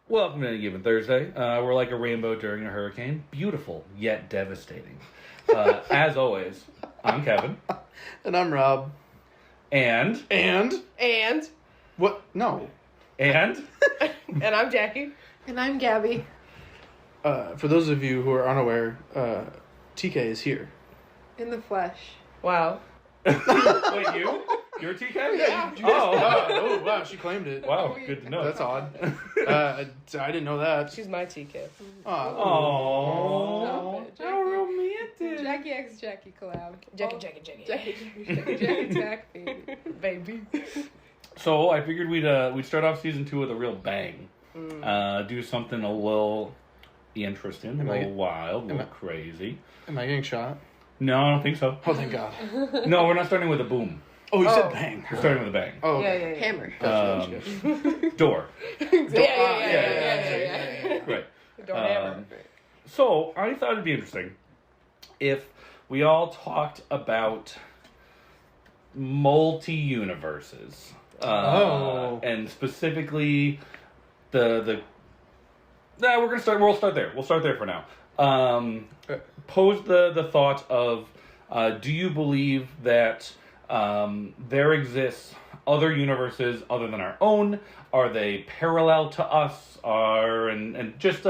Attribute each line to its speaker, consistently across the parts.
Speaker 1: Welcome to Any Given Thursday. We're like a rainbow during a hurricane. Beautiful, yet devastating. As always, I'm Kevin.
Speaker 2: And I'm Rob.
Speaker 1: And?
Speaker 2: What? No.
Speaker 1: And?
Speaker 3: And I'm Jackie.
Speaker 4: And I'm Gabby.
Speaker 2: For those of you who are unaware, TK is here.
Speaker 4: In the flesh.
Speaker 3: Wow.
Speaker 1: Wait, you? You're TK?
Speaker 2: Yeah. Oh, wow, she claimed it.
Speaker 1: Wow, good to know.
Speaker 2: That's odd. I didn't know that.
Speaker 3: She's my TK.
Speaker 1: Oh,
Speaker 4: How
Speaker 1: romantic.
Speaker 4: Jackie x Jackie collab.
Speaker 3: Jackie.
Speaker 4: Jackie Jack, baby.
Speaker 1: So I figured we'd start off season 2 with a real bang. Do something a little interesting, a little wild, a little crazy.
Speaker 2: Am I getting shot?
Speaker 1: No, I don't think so.
Speaker 2: Oh, thank God.
Speaker 1: No, we're not starting with a boom.
Speaker 2: Oh, you said bang.
Speaker 1: We're starting with a bang.
Speaker 2: Oh,
Speaker 3: Yeah.
Speaker 2: okay.
Speaker 4: Hammer.
Speaker 1: Door.
Speaker 3: Yeah.
Speaker 1: Right.
Speaker 3: Don't hammer.
Speaker 1: So I thought it'd be interesting if we all talked about multi-universes. And specifically we'll start there. We'll start there for now. Pose the thought of, do you believe that there exists other universes other than our own? Are they parallel to us? And just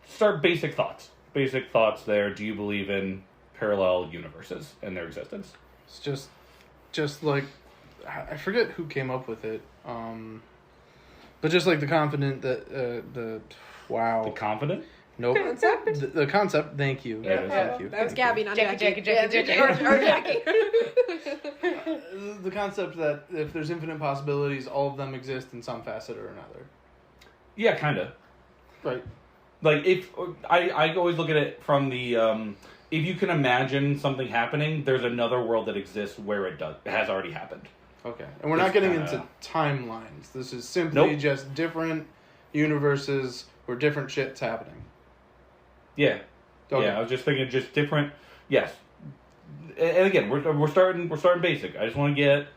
Speaker 1: start basic thoughts. Basic thoughts there. Do you believe in parallel universes and their existence?
Speaker 2: It's just like, I forget who came up with it. But just like the confident that wow.
Speaker 1: The confident?
Speaker 2: Nope.
Speaker 4: Concept?
Speaker 2: The concept. Thank you.
Speaker 1: Yeah.
Speaker 2: Thank you.
Speaker 4: That was Gabby, not
Speaker 3: Jackie.
Speaker 4: Jackie.
Speaker 3: Or Jackie.
Speaker 2: The concept that if there's infinite possibilities, all of them exist in some facet or another.
Speaker 1: Yeah, kind of.
Speaker 2: Right.
Speaker 1: Like, if I always look at it from the if you can imagine something happening, there's another world that exists where it has already happened.
Speaker 2: Okay. And we're not getting into timelines. This is simply just different universes where different shit's happening.
Speaker 1: Yeah.
Speaker 2: Okay.
Speaker 1: Yeah, I was just thinking just different. Yes. And again, we're starting basic. I just want to get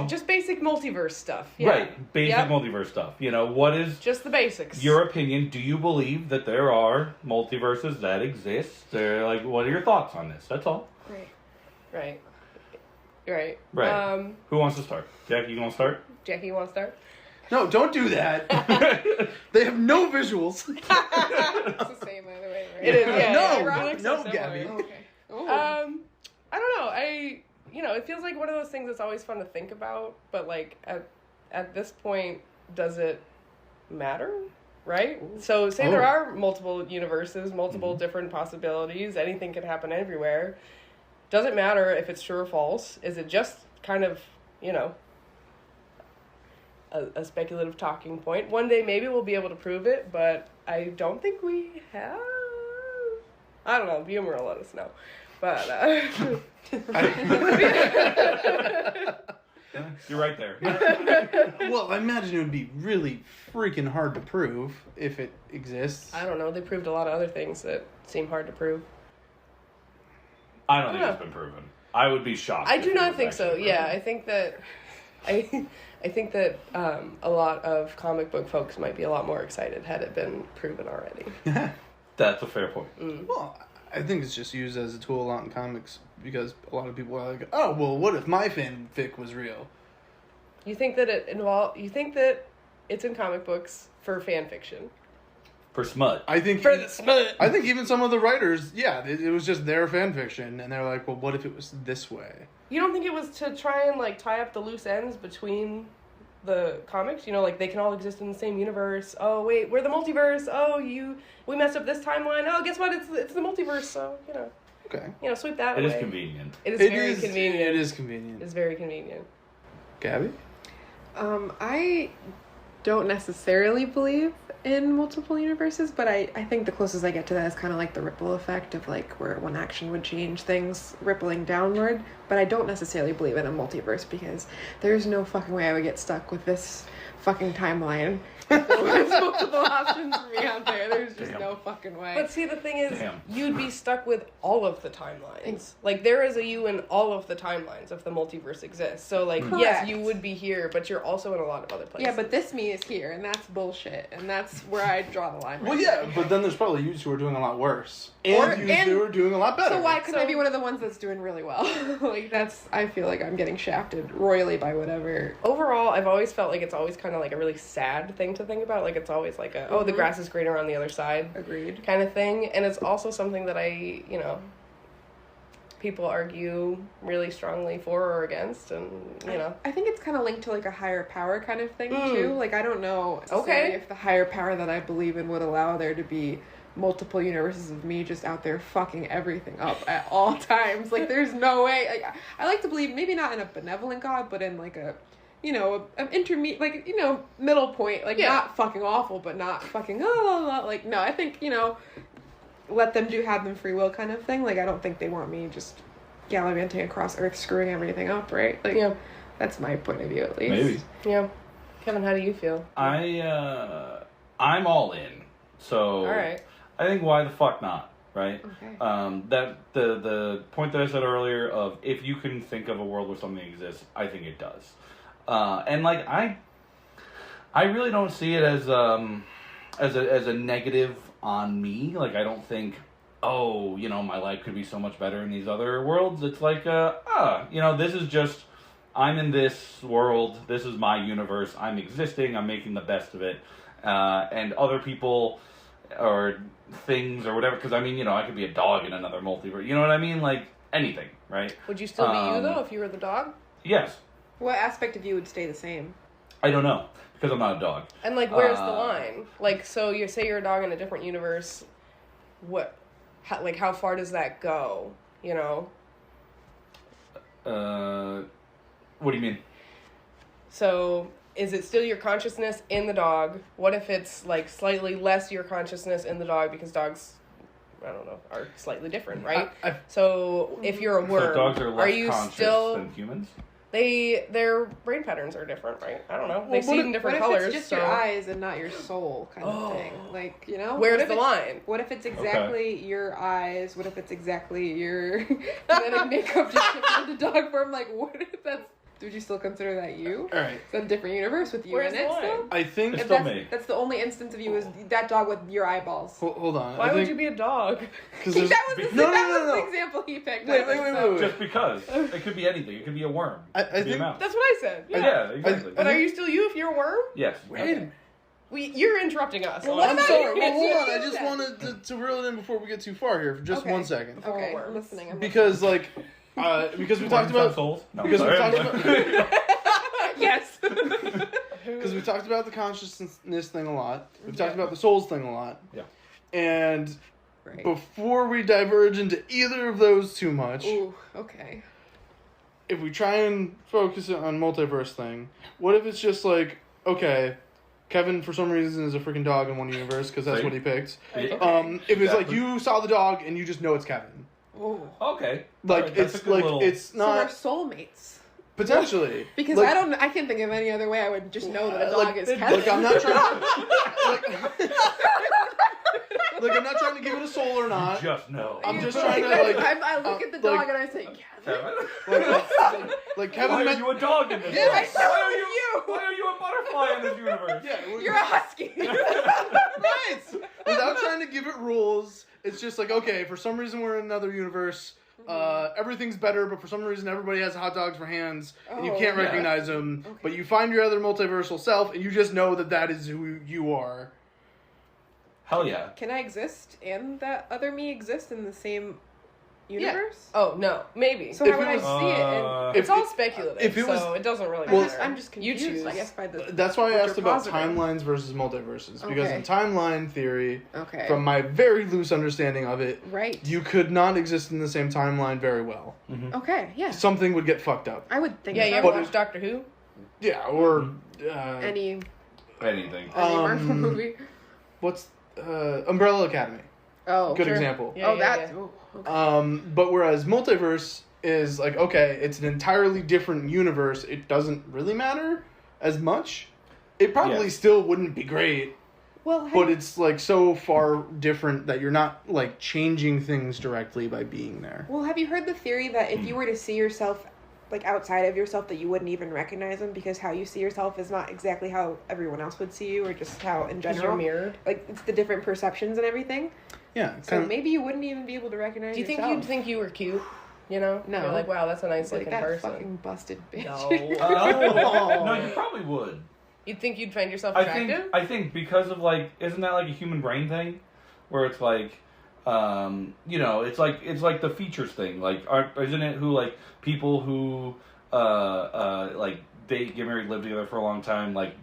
Speaker 3: Just basic multiverse stuff. Yeah.
Speaker 1: Right. Basic multiverse stuff. What is
Speaker 3: just the basics.
Speaker 1: Your opinion? Do you believe that there are multiverses that exist? They're like, what are your thoughts on this? That's all.
Speaker 3: Right.
Speaker 1: Who wants to start? Jackie, you want to start?
Speaker 3: Jackie, you want to start?
Speaker 2: No, don't do that. They have no visuals.
Speaker 4: It's the same either way, right?
Speaker 3: It is, yeah.
Speaker 2: No, Gabby.
Speaker 4: Okay.
Speaker 3: I don't know. It feels like one of those things that's always fun to think about, but like at this point, does it matter? Right? So say there are multiple universes, multiple different possibilities, anything can happen everywhere. Does it matter if it's true or false? Is it just kind of, a speculative talking point? One day maybe we'll be able to prove it, but I don't think we have. I don't know. Viewer will let us know. But
Speaker 1: You're right there.
Speaker 2: Well, I imagine it would be really freaking hard to prove if it exists.
Speaker 3: I don't know. They proved a lot of other things that seem hard to prove.
Speaker 1: I don't think it's been proven. I would be shocked.
Speaker 3: I do not think so. Yeah, I think that I think that a lot of comic book folks might be a lot more excited had it been proven already.
Speaker 1: That's a fair point.
Speaker 2: Well, I think it's just used as a tool a lot in comics because a lot of people are like, oh, well, what if my fanfic was real?
Speaker 3: You think that it's in comic books for fan fiction?
Speaker 1: For smut.
Speaker 2: I think
Speaker 3: For the smut.
Speaker 2: I think even some of the writers, it was just their fan fiction, and they're like, well, what if it was this way?
Speaker 3: You don't think it was to try and like tie up the loose ends between the comics? Like they can all exist in the same universe. Oh wait, we're the multiverse. Oh we messed up this timeline. Oh, guess what? It's the multiverse. So
Speaker 2: Okay.
Speaker 3: Sweep that away.
Speaker 1: It is convenient.
Speaker 3: It is very convenient.
Speaker 2: It is convenient.
Speaker 3: It's very convenient.
Speaker 2: Gabby?
Speaker 4: I don't necessarily believe in multiple universes, but I think the closest I get to that is kind of like the ripple effect of like where one action would change things rippling downward, but I don't necessarily believe in a multiverse because there's no fucking way I would get stuck with this fucking timeline If there was multiple options for me out there, there's just no fucking way.
Speaker 3: But see, the thing is,
Speaker 1: Damn.
Speaker 3: you'd be stuck with all of the timelines. Like, there is a you in all of the timelines if the multiverse exists. So, like, yes,
Speaker 4: Correct.
Speaker 3: you would be here, but you're also in a lot of other places.
Speaker 4: yeah, but this me is here, and that's bullshit, and that's where I draw the line.
Speaker 2: Well,
Speaker 4: right
Speaker 2: yeah,
Speaker 4: there.
Speaker 2: but then there's probably yous who are doing a lot worse,
Speaker 4: Or-
Speaker 2: and yous who are doing a lot better.
Speaker 4: So why couldn't I
Speaker 3: So-
Speaker 4: be one of the ones that's doing really well? Like, I feel like I'm getting shafted royally by whatever.
Speaker 3: overall, I've always felt like it's always kind of like a really sad thing to think about. Like, it's always like a, oh, the grass is greener on the other side
Speaker 4: Agreed.
Speaker 3: kind of thing. And it's also something that people argue really strongly for or against, and,
Speaker 4: I think it's kind of linked to like a higher power kind of thing
Speaker 3: Mm.
Speaker 4: too. Like, I don't know necessarily if the higher power that I believe in would allow there to be multiple universes of me just out there fucking everything up at all times. Like, there's no way. Like, I like to believe maybe not in a benevolent God, but in like a an intermediate, like, middle point. Like, not fucking awful, but not fucking like, no. I think let them have them free will kind of thing. Like, I don't think they want me just gallivanting across Earth, screwing everything up, right? Like, that's my point of view, at least.
Speaker 1: Maybe.
Speaker 3: Yeah. Kevin, how do you feel?
Speaker 1: I'm all in. So
Speaker 3: All right.
Speaker 1: I think why the fuck not, right?
Speaker 4: Okay.
Speaker 1: That the point that I said earlier of if you can think of a world where something exists, I think it does. And like I really don't see it as a negative on me. Like, I don't think, oh, my life could be so much better in these other worlds. It's like, this is just, I'm in this world. This is my universe. I'm existing. I'm making the best of it. And other people or things or whatever, because I could be a dog in another multiverse. You know what I mean? Like, anything, right?
Speaker 3: Would you still be you, though, if you were the dog?
Speaker 1: Yes.
Speaker 4: What aspect of you would stay the same?
Speaker 1: I don't know, because I'm not a dog.
Speaker 3: And, like, where's the line? Like, so you say you're a dog in a different universe, how far does that go,
Speaker 1: What do you mean?
Speaker 3: So, is it still your consciousness in the dog? What if it's, like, slightly less your consciousness in the dog, because dogs, I don't know, are slightly different, right? So, if you're a worm,
Speaker 1: So dogs are less
Speaker 3: you
Speaker 1: conscious
Speaker 3: still...
Speaker 1: than humans?
Speaker 3: Their brain patterns are different, right? I don't know. They see in different
Speaker 4: what
Speaker 3: colors.
Speaker 4: if it's just your eyes and not your soul kind of thing? Like,
Speaker 3: Where's the line?
Speaker 4: What if it's exactly your eyes? What if it's exactly your genetic makeup just shifted into dog form? Like, what if that's... Would you still consider that you?
Speaker 2: All right.
Speaker 4: Is that a different universe with you
Speaker 3: Where's
Speaker 4: in
Speaker 3: the
Speaker 4: it
Speaker 3: line?
Speaker 4: still?
Speaker 2: I think
Speaker 1: It's
Speaker 4: If
Speaker 1: still
Speaker 4: that's,
Speaker 1: me.
Speaker 4: that's the only instance of you is that dog with your eyeballs.
Speaker 2: Hold on.
Speaker 3: Why would you be a dog?
Speaker 2: Because
Speaker 4: That was the,
Speaker 2: No,
Speaker 4: that
Speaker 2: no,
Speaker 4: was
Speaker 2: no.
Speaker 4: the example he picked.
Speaker 2: Wait.
Speaker 1: Just because. It could be anything. It could be a worm.
Speaker 2: I
Speaker 1: It could be a
Speaker 2: think-
Speaker 1: mouse.
Speaker 3: That's what I said. Yeah.
Speaker 1: Yeah, exactly.
Speaker 3: But are you still you if you're a worm?
Speaker 1: Yes.
Speaker 2: Wait a minute.
Speaker 3: You're interrupting us.
Speaker 4: Well, what
Speaker 2: I'm
Speaker 4: about
Speaker 2: sorry.
Speaker 4: you?
Speaker 2: Well, hold on. I
Speaker 4: You
Speaker 2: just
Speaker 4: said.
Speaker 2: wanted to reel it in before we get too far here for just
Speaker 4: Okay.
Speaker 2: 1 second.
Speaker 4: Okay,
Speaker 3: Worms.
Speaker 4: I'm listening. I'm
Speaker 2: Because because we talked
Speaker 1: Worms have
Speaker 2: about
Speaker 1: souls? No,
Speaker 2: because we
Speaker 1: sorry.
Speaker 2: talked about
Speaker 4: listening. Yes.
Speaker 2: because we talked about the consciousness thing a lot. We've talked about the souls thing a lot.
Speaker 1: Yeah.
Speaker 2: And
Speaker 4: Right.
Speaker 2: before we diverge into either of those too much,
Speaker 4: Ooh, okay.
Speaker 2: if we try and focus on multiverse thing, what if it's just like, okay, Kevin for some reason is a freaking dog in one universe because that's
Speaker 1: See?
Speaker 2: what he picked.
Speaker 3: Okay.
Speaker 2: If it's like
Speaker 1: Exactly.
Speaker 2: you saw the dog and you just know it's Kevin,
Speaker 4: Ooh.
Speaker 1: Okay.
Speaker 2: like
Speaker 1: Alright, that's a
Speaker 2: it's
Speaker 1: good
Speaker 2: like
Speaker 1: little-
Speaker 2: it's
Speaker 4: So we're
Speaker 2: not
Speaker 4: soulmates.
Speaker 2: potentially
Speaker 4: Because
Speaker 2: like,
Speaker 4: I can't think of any other way I would just know that a dog
Speaker 2: like,
Speaker 4: is
Speaker 2: like
Speaker 4: Kevin.
Speaker 2: I'm not trying like I'm not trying to give it a soul or not.
Speaker 1: Just know.
Speaker 2: I'm just trying to like
Speaker 4: I look at the dog
Speaker 2: like-
Speaker 4: and I say, Kevin.
Speaker 2: like Kevin
Speaker 1: Why are
Speaker 2: meant
Speaker 1: you a dog in this?
Speaker 2: Yeah,
Speaker 1: world?
Speaker 2: I know
Speaker 1: Why are
Speaker 4: it's
Speaker 1: you?
Speaker 4: you.
Speaker 1: Why are you a butterfly in this universe?
Speaker 2: yeah,
Speaker 4: You're a husky.
Speaker 2: right. Without trying to give it rules, it's just like, okay, for some reason we're in another universe. Everything's better, but for some reason everybody has hot dogs for hands, and you
Speaker 4: Oh,
Speaker 2: can't
Speaker 1: yeah.
Speaker 2: recognize them.
Speaker 4: Okay.
Speaker 2: But you find your other multiversal self, and you just know that that is who you are.
Speaker 1: Hell yeah.
Speaker 4: Can I exist and that other me exist in the same universe?
Speaker 3: Oh, no. Maybe.
Speaker 4: So
Speaker 2: If
Speaker 4: how would
Speaker 2: it
Speaker 4: I
Speaker 2: was-
Speaker 4: see it? And
Speaker 3: It's all speculative,
Speaker 2: if it was-
Speaker 3: so it doesn't really
Speaker 2: Well,
Speaker 3: matter.
Speaker 4: I'm just confused,
Speaker 3: You choose.
Speaker 4: I guess, by the...
Speaker 2: That's why I
Speaker 4: what
Speaker 2: asked
Speaker 4: you're
Speaker 2: about
Speaker 4: positing.
Speaker 2: timelines versus multiverses, because
Speaker 4: Okay.
Speaker 2: in timeline theory,
Speaker 4: Okay.
Speaker 2: from my very loose understanding of it,
Speaker 4: Right.
Speaker 2: you could not exist in the same timeline very well.
Speaker 4: Okay, yeah.
Speaker 2: Something would get fucked up.
Speaker 4: I would think
Speaker 3: Yeah, you
Speaker 4: so.
Speaker 3: ever
Speaker 2: But-
Speaker 3: watch Doctor Who?
Speaker 2: Yeah, or
Speaker 4: Any
Speaker 1: Anything.
Speaker 4: Marvel movie.
Speaker 2: what's Umbrella Academy?
Speaker 4: Oh,
Speaker 2: Good
Speaker 4: sure.
Speaker 2: example.
Speaker 3: Yeah,
Speaker 4: Oh, that's...
Speaker 3: yeah.
Speaker 4: Oh, okay.
Speaker 2: But whereas multiverse is like, okay, it's an entirely different universe. It doesn't really matter as much. it probably
Speaker 1: Yeah.
Speaker 2: still wouldn't be great.
Speaker 4: Well,
Speaker 2: But it's like so far different that you're not like changing things directly by being there.
Speaker 4: well, have you heard the theory that if you were to see yourself like outside of yourself, that you wouldn't even recognize them because how you see yourself is not exactly how everyone else would see you, or just how in
Speaker 3: Because
Speaker 4: general.
Speaker 3: you're mirrored.
Speaker 4: Like it's the different perceptions and everything.
Speaker 2: Yeah.
Speaker 4: So maybe you wouldn't even be able to recognize.
Speaker 3: Do you think
Speaker 4: yourself.
Speaker 3: you'd think you were cute? You know?
Speaker 4: No.
Speaker 3: You're like, wow, that's a nice
Speaker 4: like
Speaker 3: looking
Speaker 4: that
Speaker 3: person.
Speaker 4: fucking busted bitch?
Speaker 3: No.
Speaker 1: No, you probably would.
Speaker 3: You'd think you'd find yourself
Speaker 1: I
Speaker 3: attractive?
Speaker 1: think because of like, isn't that like a human brain thing, where it's like, you know, it's like the features thing. Like, isn't it who like people who like date, get married, live together for a long time, like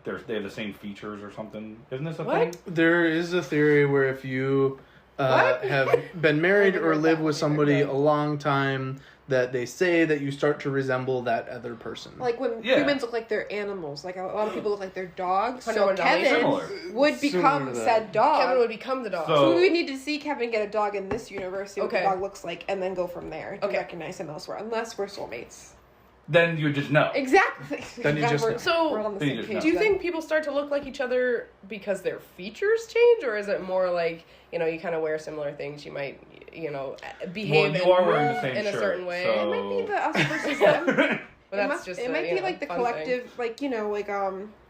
Speaker 1: they have the same features or something? Isn't this a
Speaker 3: What?
Speaker 1: thing?
Speaker 2: There is a theory where if you
Speaker 3: What?
Speaker 2: have been married
Speaker 4: Never
Speaker 2: or
Speaker 4: heard
Speaker 2: lived
Speaker 4: that
Speaker 2: with
Speaker 4: one.
Speaker 2: somebody
Speaker 3: Okay.
Speaker 2: a long time, that they say that you start to resemble that other person.
Speaker 4: Like when
Speaker 1: Yeah.
Speaker 4: humans look like they're animals, like a lot of people look like they're dogs. So
Speaker 3: 101
Speaker 4: Kevin
Speaker 1: Similar.
Speaker 4: would
Speaker 2: Similar
Speaker 4: become
Speaker 2: to that.
Speaker 4: said dog.
Speaker 3: Kevin would become the dog.
Speaker 1: So-
Speaker 4: So we would need to see Kevin get a dog in this universe, see what
Speaker 3: Okay.
Speaker 4: the dog looks like, and then go from there to
Speaker 3: Okay.
Speaker 4: recognize him elsewhere, unless we're soulmates.
Speaker 1: Then you just know.
Speaker 4: Exactly.
Speaker 2: Then you
Speaker 4: Glad
Speaker 2: just
Speaker 4: we're,
Speaker 2: know.
Speaker 3: So-
Speaker 4: we're on the
Speaker 1: Then you
Speaker 4: same
Speaker 1: just
Speaker 4: page.
Speaker 1: know.
Speaker 3: Do you
Speaker 4: then.
Speaker 3: think people start to look like each other because their features change, or is it more like, you know, you kind of wear similar things, you might, you know, behave
Speaker 1: Well, you are
Speaker 3: and
Speaker 1: wearing the
Speaker 3: move
Speaker 1: same
Speaker 3: in a
Speaker 1: shirt,
Speaker 3: certain way?
Speaker 1: so-
Speaker 4: It might be the us versus them.
Speaker 3: But that's just
Speaker 4: it
Speaker 3: a,
Speaker 4: might
Speaker 3: you
Speaker 4: be
Speaker 3: know,
Speaker 4: like the
Speaker 3: fun
Speaker 4: collective, like you know, like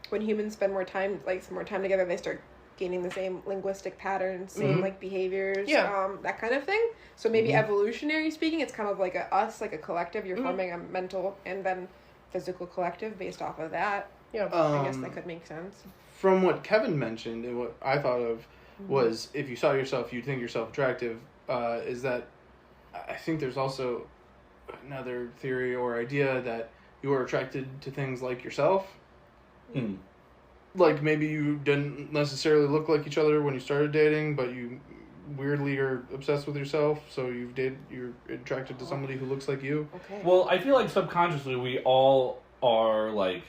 Speaker 4: when humans spend more time, like some more time together, they start gaining the same linguistic patterns, same
Speaker 1: Mhm.
Speaker 4: like behaviors,
Speaker 3: Yeah.
Speaker 4: that kind of thing. So maybe
Speaker 1: Mhm.
Speaker 4: evolutionary speaking, it's kind of like a us, like a collective. You're
Speaker 3: Mhm.
Speaker 4: forming a mental and then physical collective based off of that.
Speaker 3: thing. Yeah.
Speaker 4: I guess that could make sense.
Speaker 2: From what Kevin mentioned and what I thought of was if you saw yourself, you'd think yourself attractive. Is that I think there's also another theory or idea that you are attracted to things like yourself.
Speaker 1: Hmm.
Speaker 2: Like maybe you didn't necessarily look like each other when you started dating, but you weirdly are obsessed with yourself. So you're attracted to somebody who looks like you.
Speaker 4: Okay.
Speaker 1: Well, I feel like subconsciously we all are like,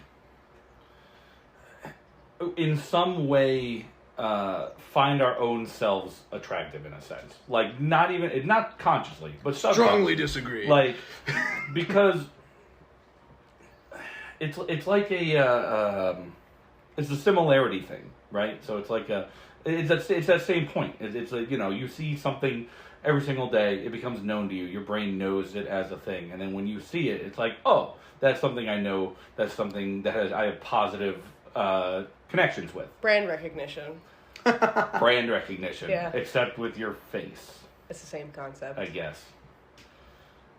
Speaker 1: in some way, find our own selves attractive in a sense. Like not consciously, but
Speaker 2: Strongly disagree.
Speaker 1: like because it's like it's a similarity thing, right? So it's like it's that same point. It's like, you know, you see something every single day, it becomes known to you. Your brain knows it as a thing, and then when you see it, it's like, oh, that's something I know. That's something that I have positive connections with.
Speaker 3: Brand recognition.
Speaker 1: Brand recognition,
Speaker 3: Yeah.
Speaker 1: except with your face,
Speaker 3: It's the same concept.
Speaker 1: I guess.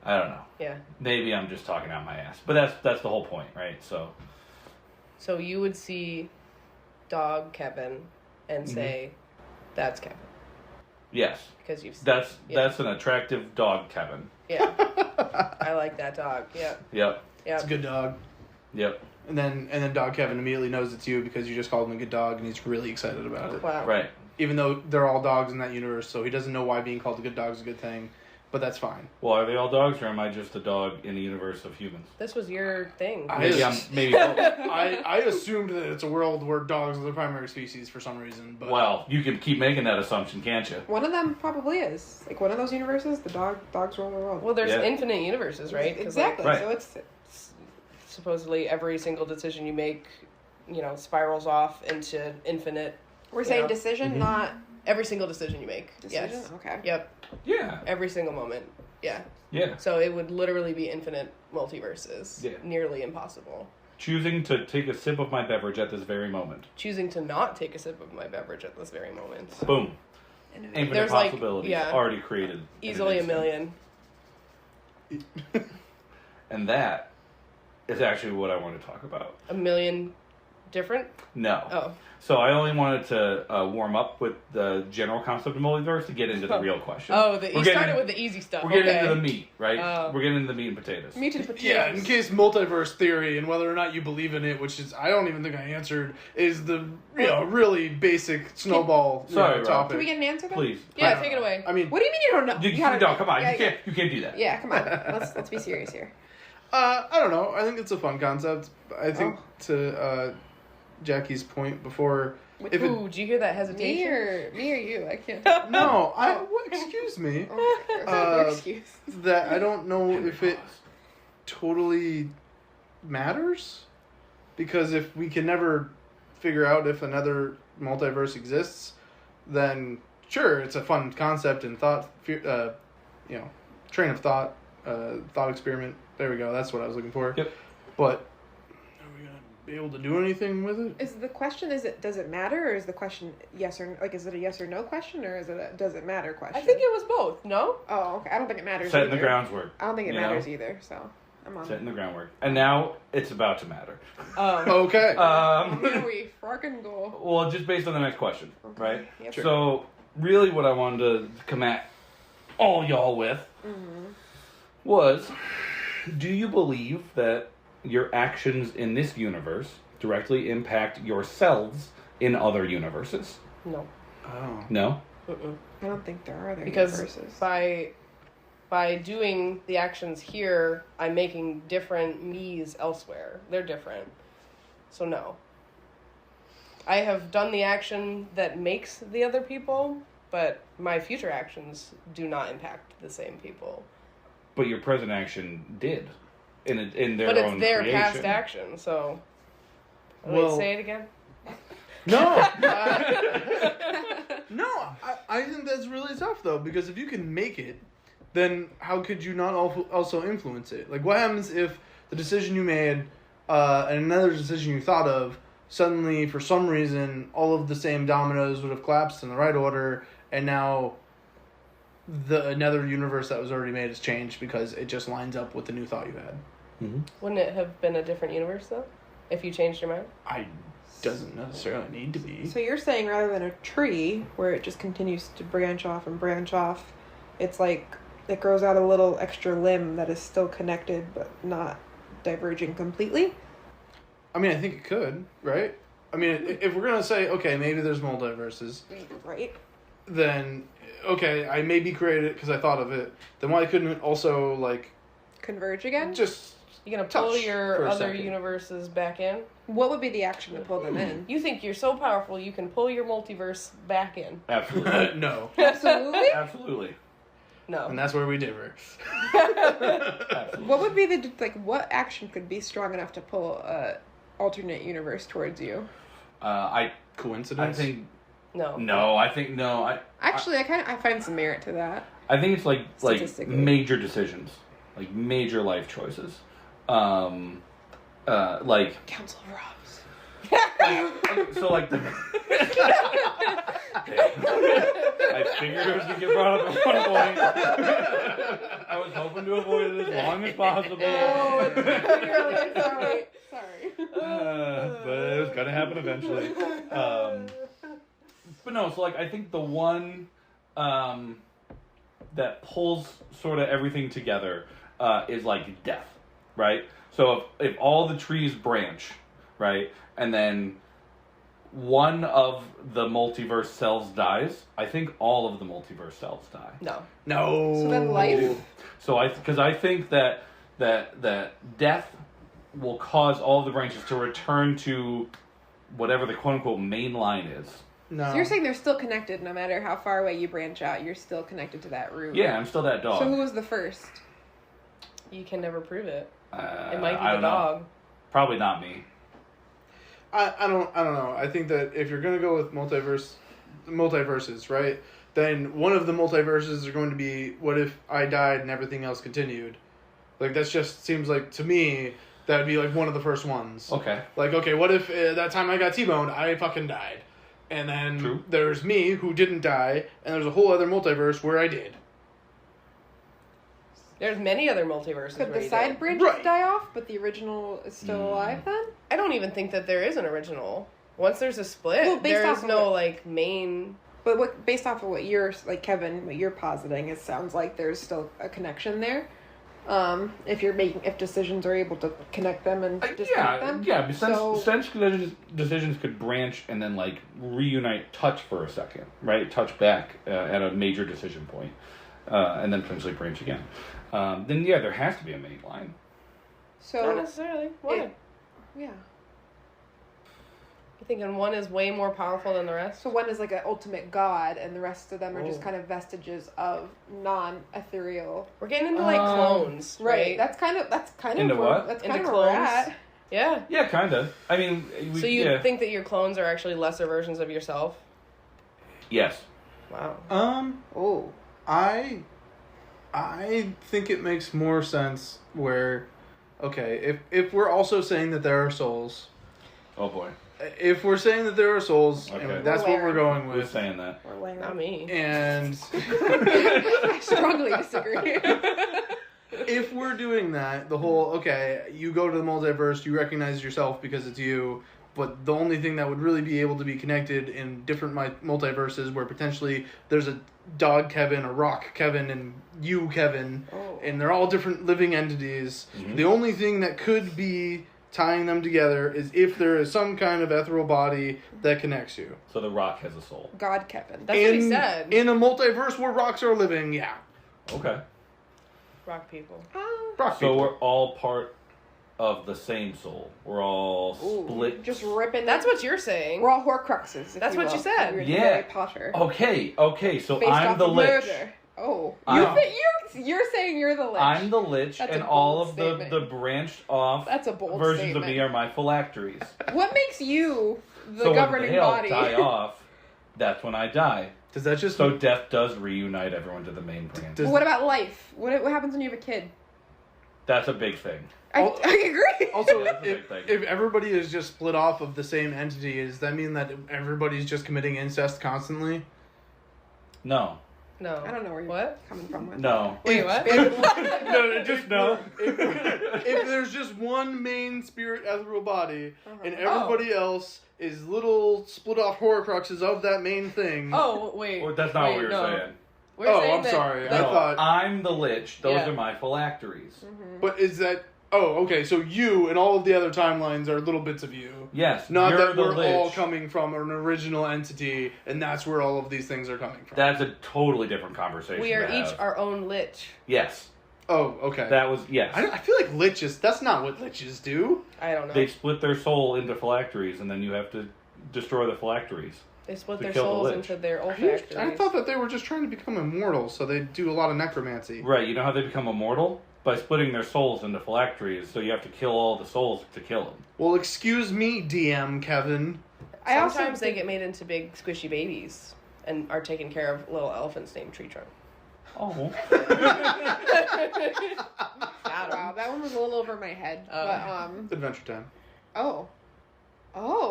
Speaker 1: I don't know.
Speaker 3: Yeah.
Speaker 1: Maybe I'm just talking out my ass, but that's the whole point, right? So
Speaker 3: you would see dog Kevin and say, that's Kevin.
Speaker 1: yes,
Speaker 3: Because you've seen
Speaker 1: that's an attractive dog, Kevin.
Speaker 3: Yeah. I like that dog. Yeah.
Speaker 1: Yep,
Speaker 3: Yeah.
Speaker 2: It's a good dog.
Speaker 1: yep,
Speaker 2: And then Dog Kevin immediately knows it's you because you just called him a good dog and he's really excited about it.
Speaker 3: Wow.
Speaker 1: right.
Speaker 2: Even though they're all dogs in that universe, so he doesn't know why being called a good dog is a good thing. But that's fine.
Speaker 1: Well, are they all dogs, or am I just a dog in a universe of humans?
Speaker 3: This was your thing.
Speaker 1: Maybe both.
Speaker 2: I assumed that it's a world where dogs are the primary species for some reason. But
Speaker 1: Well, you can keep making that assumption, can't you?
Speaker 4: One of them probably is like one of those universes. The dogs rule the world.
Speaker 3: Well, there's
Speaker 1: Yeah.
Speaker 3: infinite universes, right? 'Cause,
Speaker 4: Exactly.
Speaker 1: Right.
Speaker 4: So it's
Speaker 3: supposedly every single decision you make, you know, spirals off into infinite.
Speaker 4: we're saying
Speaker 3: Yeah.
Speaker 4: decision,
Speaker 1: Mhm.
Speaker 4: not
Speaker 3: Every single decision you make.
Speaker 4: decision.
Speaker 3: Yes.
Speaker 4: Okay.
Speaker 3: Yep.
Speaker 1: Yeah,
Speaker 3: Every single moment. Yeah.
Speaker 1: yeah.
Speaker 3: So it would literally be infinite multiverses.
Speaker 1: Yeah.
Speaker 3: Nearly impossible.
Speaker 1: Choosing to take a sip of my beverage at this very moment.
Speaker 3: Choosing to not take a sip of my beverage at this very moment.
Speaker 1: Boom. Infinite
Speaker 3: There's, like,
Speaker 1: possibilities
Speaker 3: yeah.
Speaker 1: already created. in
Speaker 3: Easily a
Speaker 1: an instant.
Speaker 3: million.
Speaker 1: And that is actually what I want to talk about.
Speaker 3: A million different?
Speaker 1: No.
Speaker 3: Oh.
Speaker 1: So I only wanted to warm up with the general concept of multiverse to get into the real question.
Speaker 3: Oh, you
Speaker 1: We're getting
Speaker 3: started
Speaker 1: in-
Speaker 3: with the easy stuff.
Speaker 1: We're getting
Speaker 3: okay.
Speaker 1: into the meat, right?
Speaker 3: Oh.
Speaker 1: We're getting into the meat and potatoes.
Speaker 4: Meat and potatoes.
Speaker 2: yeah, in case multiverse theory and whether or not you believe in it, which is I don't even think I answered, is the really basic snowball
Speaker 1: Sorry, Rob.
Speaker 2: topic.
Speaker 4: Can we get an answer then?
Speaker 1: Please.
Speaker 3: Yeah, take it away.
Speaker 2: I mean,
Speaker 4: What do you mean you don't know?
Speaker 1: You
Speaker 4: gotta-
Speaker 1: no, come on.
Speaker 4: yeah,
Speaker 1: You can't do that.
Speaker 4: Yeah, come on. Let's be serious here.
Speaker 2: I don't know. I think it's a fun concept. I think
Speaker 4: Oh.
Speaker 2: to Jackie's point before,
Speaker 4: With
Speaker 2: if it,
Speaker 3: Ooh, did you hear that hesitation?
Speaker 4: Me or you? I can't.
Speaker 2: no, excuse me,
Speaker 4: Excuse.
Speaker 2: that I don't know if it totally matters, because if we can never figure out if another multiverse exists, then sure, it's a fun concept and train of thought, thought experiment. There we go. That's what I was looking for.
Speaker 1: Yep.
Speaker 2: But are we gonna be able to do anything with it?
Speaker 4: Is the question, does it matter, or is the question yes or, like, is it a yes or no question, or is it a does it matter question?
Speaker 3: I think it was both. No.
Speaker 4: Oh, okay. I don't think it matters.
Speaker 1: Setting
Speaker 4: either.
Speaker 1: the groundwork.
Speaker 4: I don't think it
Speaker 1: you
Speaker 4: matters
Speaker 1: know?
Speaker 4: either. So I'm on.
Speaker 1: Setting the groundwork. And now it's about to matter.
Speaker 2: Okay.
Speaker 4: Here we fucking go.
Speaker 1: Well, just based on the next question,
Speaker 4: Okay.
Speaker 1: right?
Speaker 4: Yep.
Speaker 2: Sure.
Speaker 1: So, really what I wanted to come at all y'all with was, do you believe that your actions in this universe directly impact yourselves in other universes?
Speaker 3: No.
Speaker 2: Oh.
Speaker 1: No?
Speaker 4: I don't think there are other
Speaker 3: Because
Speaker 4: universes.
Speaker 3: by doing the actions here, I'm making different me's elsewhere. They're different. So no. I have done the action that makes the other people, but my future actions do not impact the same people.
Speaker 1: But your present action did. In their
Speaker 3: But
Speaker 1: own
Speaker 3: it's their
Speaker 1: creation.
Speaker 3: past action, so...
Speaker 2: Well-
Speaker 3: Wait, say it again?
Speaker 2: No. No, I think that's really tough though, because if you can make it, then how could you not also influence it? Like, what happens if the decision you made and another decision you thought of, suddenly, for some reason, all of the same dominoes would have collapsed in the right order, and now another universe that was already made has changed because it just lines up with the new thought you had?
Speaker 1: Mm-hmm.
Speaker 3: Wouldn't it have been a different universe, though? If you changed your mind?
Speaker 2: Doesn't necessarily need to be.
Speaker 4: So you're saying rather than a tree where it just continues to branch off, it's like it grows out a little extra limb that is still connected but not diverging completely?
Speaker 2: I mean, I think it could, right? I mean, if we're going to say, okay, maybe there's multiverses,
Speaker 4: Right.
Speaker 2: then, okay, I maybe created it because I thought of it, then why couldn't it also, like,
Speaker 4: Converge again?
Speaker 2: just
Speaker 3: You're gonna pull
Speaker 2: touch for
Speaker 3: your
Speaker 2: a
Speaker 3: other
Speaker 2: second?
Speaker 3: universes back in?
Speaker 4: What would be the action to pull them in?
Speaker 3: You think you're so powerful you can pull your multiverse back in?
Speaker 1: Absolutely.
Speaker 2: No.
Speaker 4: Absolutely?
Speaker 1: Absolutely.
Speaker 3: No.
Speaker 2: And that's where we differ.
Speaker 1: Absolutely.
Speaker 4: What would be what action could be strong enough to pull a alternate universe towards you?
Speaker 1: I
Speaker 2: Coincidence?
Speaker 1: think
Speaker 3: No.
Speaker 1: no. I think no.
Speaker 4: Actually, I find some merit to that.
Speaker 1: I think it's like
Speaker 4: Statistically.
Speaker 1: major decisions, like major life choices, like
Speaker 4: Council of Robs.
Speaker 1: so like the. I figured it was gonna get brought up at one point. I was hoping to avoid it as long as possible.
Speaker 4: Oh, sorry.
Speaker 1: But it was gonna happen eventually. But no, so like I think the one that pulls sort of everything together is like death, right? So if all the trees branch, right, and then one of the multiverse cells dies, I think all of the multiverse cells die.
Speaker 3: No.
Speaker 2: No.
Speaker 4: So then life?
Speaker 1: So because I think that death will cause all of the branches to return to whatever the quote unquote main line is.
Speaker 2: No.
Speaker 4: So you're saying they're still connected no matter how far away you branch out, you're still connected to that root.
Speaker 1: Yeah, I'm still that dog.
Speaker 4: So who was the first?
Speaker 3: You can never prove it.
Speaker 1: It
Speaker 3: It might be the dog.
Speaker 1: Probably not me.
Speaker 2: I don't know. I think that if you're gonna go with multiverses, right? Then one of the multiverses are going to be, what if I died and everything else continued? Like, that just seems like, to me, that would be like one of the first ones.
Speaker 1: Okay.
Speaker 2: Like, okay, what if that time I got T-boned, I fucking died? And then
Speaker 1: True.
Speaker 2: there's me who didn't die, and there's a whole other multiverse where I did.
Speaker 3: There's many other multiverses.
Speaker 4: Could
Speaker 3: where
Speaker 4: the
Speaker 3: you
Speaker 4: side
Speaker 3: did.
Speaker 4: branches
Speaker 2: Right.
Speaker 4: die off, but the original is still alive then?
Speaker 3: I don't even think that there is an original. Once there's a split,
Speaker 4: Well, based
Speaker 3: there
Speaker 4: off
Speaker 3: is
Speaker 4: of
Speaker 3: no
Speaker 4: what-
Speaker 3: like main.
Speaker 4: But based off of what you're, like Kevin, what you're positing, it sounds like there's still a connection there. If decisions are able to connect them and disconnect them.
Speaker 1: Yeah.
Speaker 4: So-
Speaker 1: Since decisions could branch and then like reunite, touch for a second, right? Touch back at a major decision point, and then potentially branch again. Then yeah, there has to be a main line.
Speaker 4: So
Speaker 3: Not necessarily. Why?
Speaker 4: yeah.
Speaker 3: You thinking one is way more powerful than the rest?
Speaker 4: So one is like an ultimate god, and the rest of them are just
Speaker 3: Oh.
Speaker 4: kind of vestiges of non-ethereal.
Speaker 3: We're getting into like clones, right?
Speaker 4: That's kind of
Speaker 1: Into
Speaker 4: where,
Speaker 1: what?
Speaker 4: That's
Speaker 3: Into
Speaker 4: kind of where we're
Speaker 3: clones?
Speaker 4: at.
Speaker 3: Yeah.
Speaker 1: Yeah, kind of. I mean,
Speaker 3: So you think that your clones are actually lesser versions of yourself?
Speaker 1: Yes.
Speaker 3: Wow.
Speaker 4: Oh.
Speaker 2: I think it makes more sense where, okay, if we're also saying that there are souls.
Speaker 1: Oh boy.
Speaker 2: If we're saying that there are souls,
Speaker 1: Okay.
Speaker 2: and that's what we're going
Speaker 1: Who's
Speaker 2: with.
Speaker 1: saying that?
Speaker 3: Not me.
Speaker 2: And
Speaker 4: I strongly disagree.
Speaker 2: if we're doing that, the whole, okay, you go to the multiverse, you recognize yourself because it's you, but the only thing that would really be able to be connected in different multiverses where potentially there's a dog Kevin, a rock Kevin, and you Kevin, and they're all different living entities. Mm-hmm. The only thing that could be tying them together is if there is some kind of ethereal body that connects you.
Speaker 1: So the rock has a soul.
Speaker 4: God Kevin.
Speaker 3: That's what he said.
Speaker 2: In a multiverse where rocks are living, yeah.
Speaker 1: Okay.
Speaker 3: Rock people.
Speaker 2: Rock
Speaker 1: So
Speaker 2: people.
Speaker 1: we're all part of the same soul. We're all split.
Speaker 4: Just ripping.
Speaker 3: That's what you're saying.
Speaker 4: We're all Horcruxes.
Speaker 3: That's what you said.
Speaker 4: We're
Speaker 1: Yeah.
Speaker 4: Harry Potter.
Speaker 1: Okay. So
Speaker 4: Based
Speaker 1: I'm
Speaker 4: off
Speaker 1: the
Speaker 4: of
Speaker 1: Lich.
Speaker 4: murder. Oh,
Speaker 1: I'm-
Speaker 4: you're saying you're the Lich.
Speaker 1: I'm the Lich,
Speaker 4: That's
Speaker 1: and
Speaker 4: a
Speaker 1: all
Speaker 4: bold
Speaker 1: of
Speaker 4: statement.
Speaker 1: the branched off
Speaker 4: That's a bold
Speaker 1: versions
Speaker 4: statement.
Speaker 1: of me are my phylacteries.
Speaker 4: What makes you the
Speaker 1: So
Speaker 4: governing
Speaker 1: when they all
Speaker 4: body?
Speaker 1: die off, that's when I die.
Speaker 2: Does that just...
Speaker 1: So death does reunite everyone to the main branch.
Speaker 4: But what about life? What happens when you have a kid?
Speaker 1: That's a big thing.
Speaker 4: I agree.
Speaker 2: Also,
Speaker 1: That's a big thing.
Speaker 2: if everybody is just split off of the same entity, does that mean that everybody's just committing incest constantly?
Speaker 1: No.
Speaker 3: No.
Speaker 4: I don't know where you're coming from. With
Speaker 1: No.
Speaker 3: Wait, what?
Speaker 1: No, just no.
Speaker 2: If there's just one main spirit ethereal body, and everybody else is little split off horcruxes of that main thing.
Speaker 3: Oh, wait.
Speaker 1: Well, that's not what we were
Speaker 3: no.
Speaker 1: saying.
Speaker 3: We're
Speaker 2: Oh,
Speaker 3: saying
Speaker 2: I'm
Speaker 3: that-
Speaker 2: sorry. I
Speaker 1: No,
Speaker 2: thought...
Speaker 1: I'm the Lich. Those
Speaker 3: Yeah.
Speaker 1: are my phylacteries.
Speaker 2: But is that... Oh, okay, so you and all of the other timelines are little bits of you.
Speaker 1: Yes.
Speaker 2: Not
Speaker 1: you're
Speaker 2: that
Speaker 1: the
Speaker 2: we're
Speaker 1: Lich.
Speaker 2: all coming from an original entity, and that's where all of these things are coming from.
Speaker 1: That's a totally different conversation.
Speaker 3: We are
Speaker 1: to
Speaker 3: each
Speaker 1: have.
Speaker 3: our own Lich.
Speaker 1: Yes.
Speaker 2: Oh, okay.
Speaker 1: That was yes.
Speaker 2: I feel like liches... That's not what liches do.
Speaker 3: I don't know.
Speaker 1: They split their soul into phylacteries, and then you have to destroy the phylacteries.
Speaker 3: They split
Speaker 1: to
Speaker 3: their
Speaker 1: kill the
Speaker 3: souls
Speaker 1: Lich.
Speaker 3: into their olfactories.
Speaker 2: I thought that they were just trying to become immortal, so they do a lot of necromancy.
Speaker 1: Right. You know how they become immortal? By splitting their souls into phylacteries, so you have to kill all the souls to kill them.
Speaker 2: Well, excuse me, DM Kevin.
Speaker 3: Sometimes they get made into big squishy babies and are taken care of little elephants named Tree Trunk.
Speaker 1: Oh.
Speaker 4: Wow, that one was a little over my head. But
Speaker 2: Adventure Time.
Speaker 4: oh,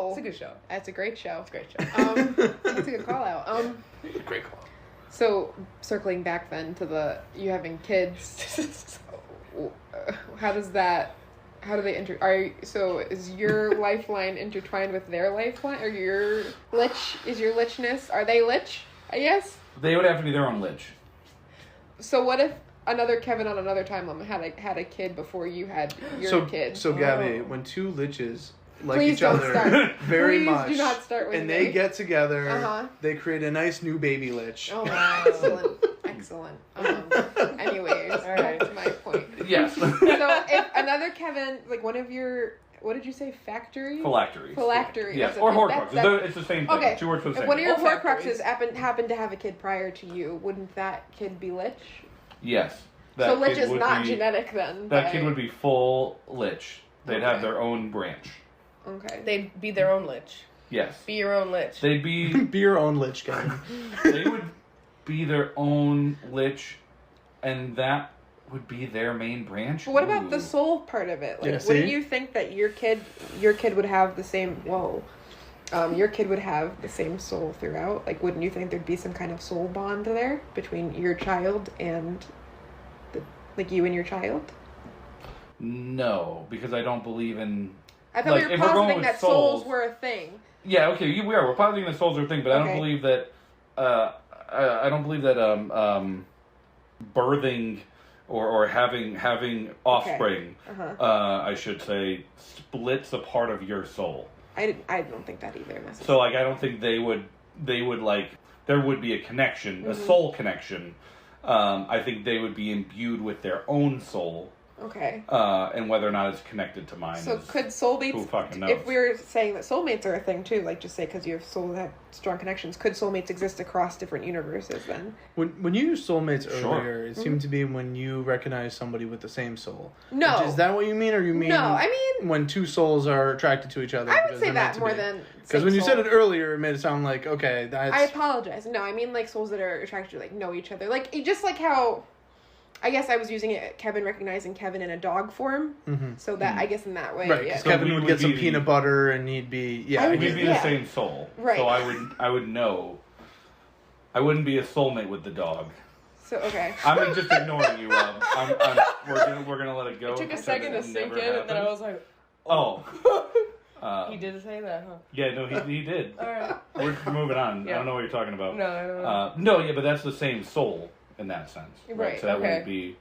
Speaker 3: It's a good show.
Speaker 4: that's a great show.
Speaker 3: It's a great show.
Speaker 4: That's a good call out.
Speaker 2: Great call.
Speaker 4: So circling back then to you having kids, how do they is your lifeline intertwined with their lifeline, or is your lichness, are they Lich, I guess?
Speaker 1: They would have to be their own Lich.
Speaker 4: So what if another Kevin on another timeline had a kid before you had your kid?
Speaker 2: So Gabby, when two liches like
Speaker 4: Please
Speaker 2: each
Speaker 4: don't
Speaker 2: other
Speaker 4: start.
Speaker 2: very
Speaker 4: Please
Speaker 2: much,
Speaker 4: do not start with
Speaker 2: and
Speaker 4: me.
Speaker 2: they get together,
Speaker 4: Uh-huh.
Speaker 2: they create a nice new baby lich.
Speaker 4: Oh, excellent. Anyways,
Speaker 3: Alright.
Speaker 4: back to my point.
Speaker 1: Yes.
Speaker 4: So if another Kevin, like one of your, what did you say, factory?
Speaker 1: Phylacteries.
Speaker 4: Phylactery.
Speaker 1: Yes,
Speaker 4: That's
Speaker 1: or
Speaker 4: a-
Speaker 1: Horcruxes.
Speaker 4: that-
Speaker 1: It's the same thing.
Speaker 4: Okay.
Speaker 1: Two words for the
Speaker 4: If
Speaker 1: same
Speaker 4: one of
Speaker 1: thing.
Speaker 4: your
Speaker 3: Olfactories.
Speaker 4: Horcruxes happened to have a kid prior to you, wouldn't that kid be Lich?
Speaker 1: Yes.
Speaker 4: So
Speaker 1: That
Speaker 4: Lich
Speaker 1: kid
Speaker 4: is
Speaker 1: would
Speaker 4: not
Speaker 1: be-
Speaker 4: genetic then.
Speaker 1: That kid would be full Lich. They'd have
Speaker 4: Okay.
Speaker 1: their own branch.
Speaker 4: Okay.
Speaker 3: They'd be their own Lich.
Speaker 1: Yes.
Speaker 3: Be your own Lich.
Speaker 1: They'd be...
Speaker 2: Be your own lich, Gabby.
Speaker 1: They would be their own Lich, and that would be their main branch.
Speaker 4: But what about
Speaker 1: Ooh.
Speaker 4: the soul part of it? Like,
Speaker 2: Yeah,
Speaker 4: wouldn't
Speaker 2: see?
Speaker 4: you think that your kid would have the same? Your kid would have the same soul throughout. Like, wouldn't you think there'd be some kind of soul bond there between your child and you and your child?
Speaker 1: No, because I don't believe in...
Speaker 4: I thought
Speaker 1: Like,
Speaker 4: we
Speaker 1: if
Speaker 4: were
Speaker 1: we're going
Speaker 4: positing
Speaker 1: with
Speaker 4: that souls
Speaker 1: souls-
Speaker 4: were a thing.
Speaker 1: Yeah, okay, we are. We're positing that souls are a thing, but I
Speaker 4: Okay.
Speaker 1: don't believe that... I don't believe that birthing or having offspring, I should say, splits a part of your soul.
Speaker 4: I don't think that either necessarily.
Speaker 1: So, like, I don't think they would like, there would be a connection, a soul connection. I think they would be imbued with their own soul,
Speaker 4: Okay.
Speaker 1: And whether or not it's connected to mine.
Speaker 4: So
Speaker 1: is,
Speaker 4: could soulmates,
Speaker 1: who fucking knows?
Speaker 4: if we're saying that soulmates are a thing too, like just say because you have souls that have strong connections, could soulmates exist across different universes then?
Speaker 2: When you used soulmates
Speaker 1: Sure.
Speaker 2: earlier, it seemed to be when you recognize somebody with the same soul.
Speaker 4: No.
Speaker 2: Is that what you mean, or you mean?
Speaker 4: No, I mean
Speaker 2: when two souls are attracted to each other.
Speaker 4: I would
Speaker 2: because
Speaker 4: say
Speaker 2: they're meant
Speaker 4: that
Speaker 2: to
Speaker 4: more
Speaker 2: be.
Speaker 4: than
Speaker 2: Because when you
Speaker 4: soul.
Speaker 2: said it earlier, it made it sound like okay, that's.
Speaker 4: I apologize. No, I mean like souls that are attracted to like know each other, like just like how. I guess I was using it, Kevin recognizing Kevin in a dog form, so that I guess in that way,
Speaker 2: Right,
Speaker 4: yeah.
Speaker 2: because
Speaker 1: So
Speaker 2: Kevin
Speaker 1: we
Speaker 2: would
Speaker 1: would
Speaker 2: get some
Speaker 1: be the-
Speaker 2: peanut butter, and he'd be
Speaker 4: I would
Speaker 1: We'd
Speaker 4: just-
Speaker 1: be
Speaker 4: yeah.
Speaker 1: the same soul.
Speaker 4: Right.
Speaker 1: So I would know. I wouldn't be a soulmate with the dog.
Speaker 4: So okay,
Speaker 1: I'm just ignoring you, Rob. We're gonna let it go.
Speaker 3: It took a
Speaker 1: Pretend
Speaker 3: second to
Speaker 1: it
Speaker 3: sink
Speaker 1: never
Speaker 3: in, and then I
Speaker 1: happened.
Speaker 3: was like,
Speaker 1: Oh.
Speaker 3: he did say that, huh?
Speaker 1: Yeah, no, he did.
Speaker 3: All right.
Speaker 1: We're moving on. I
Speaker 3: Yeah.
Speaker 1: don't know what you're talking about.
Speaker 3: No, I don't know.
Speaker 1: No, yeah, but that's the same soul in that sense.
Speaker 4: Right,
Speaker 1: So that
Speaker 3: okay.
Speaker 1: would be.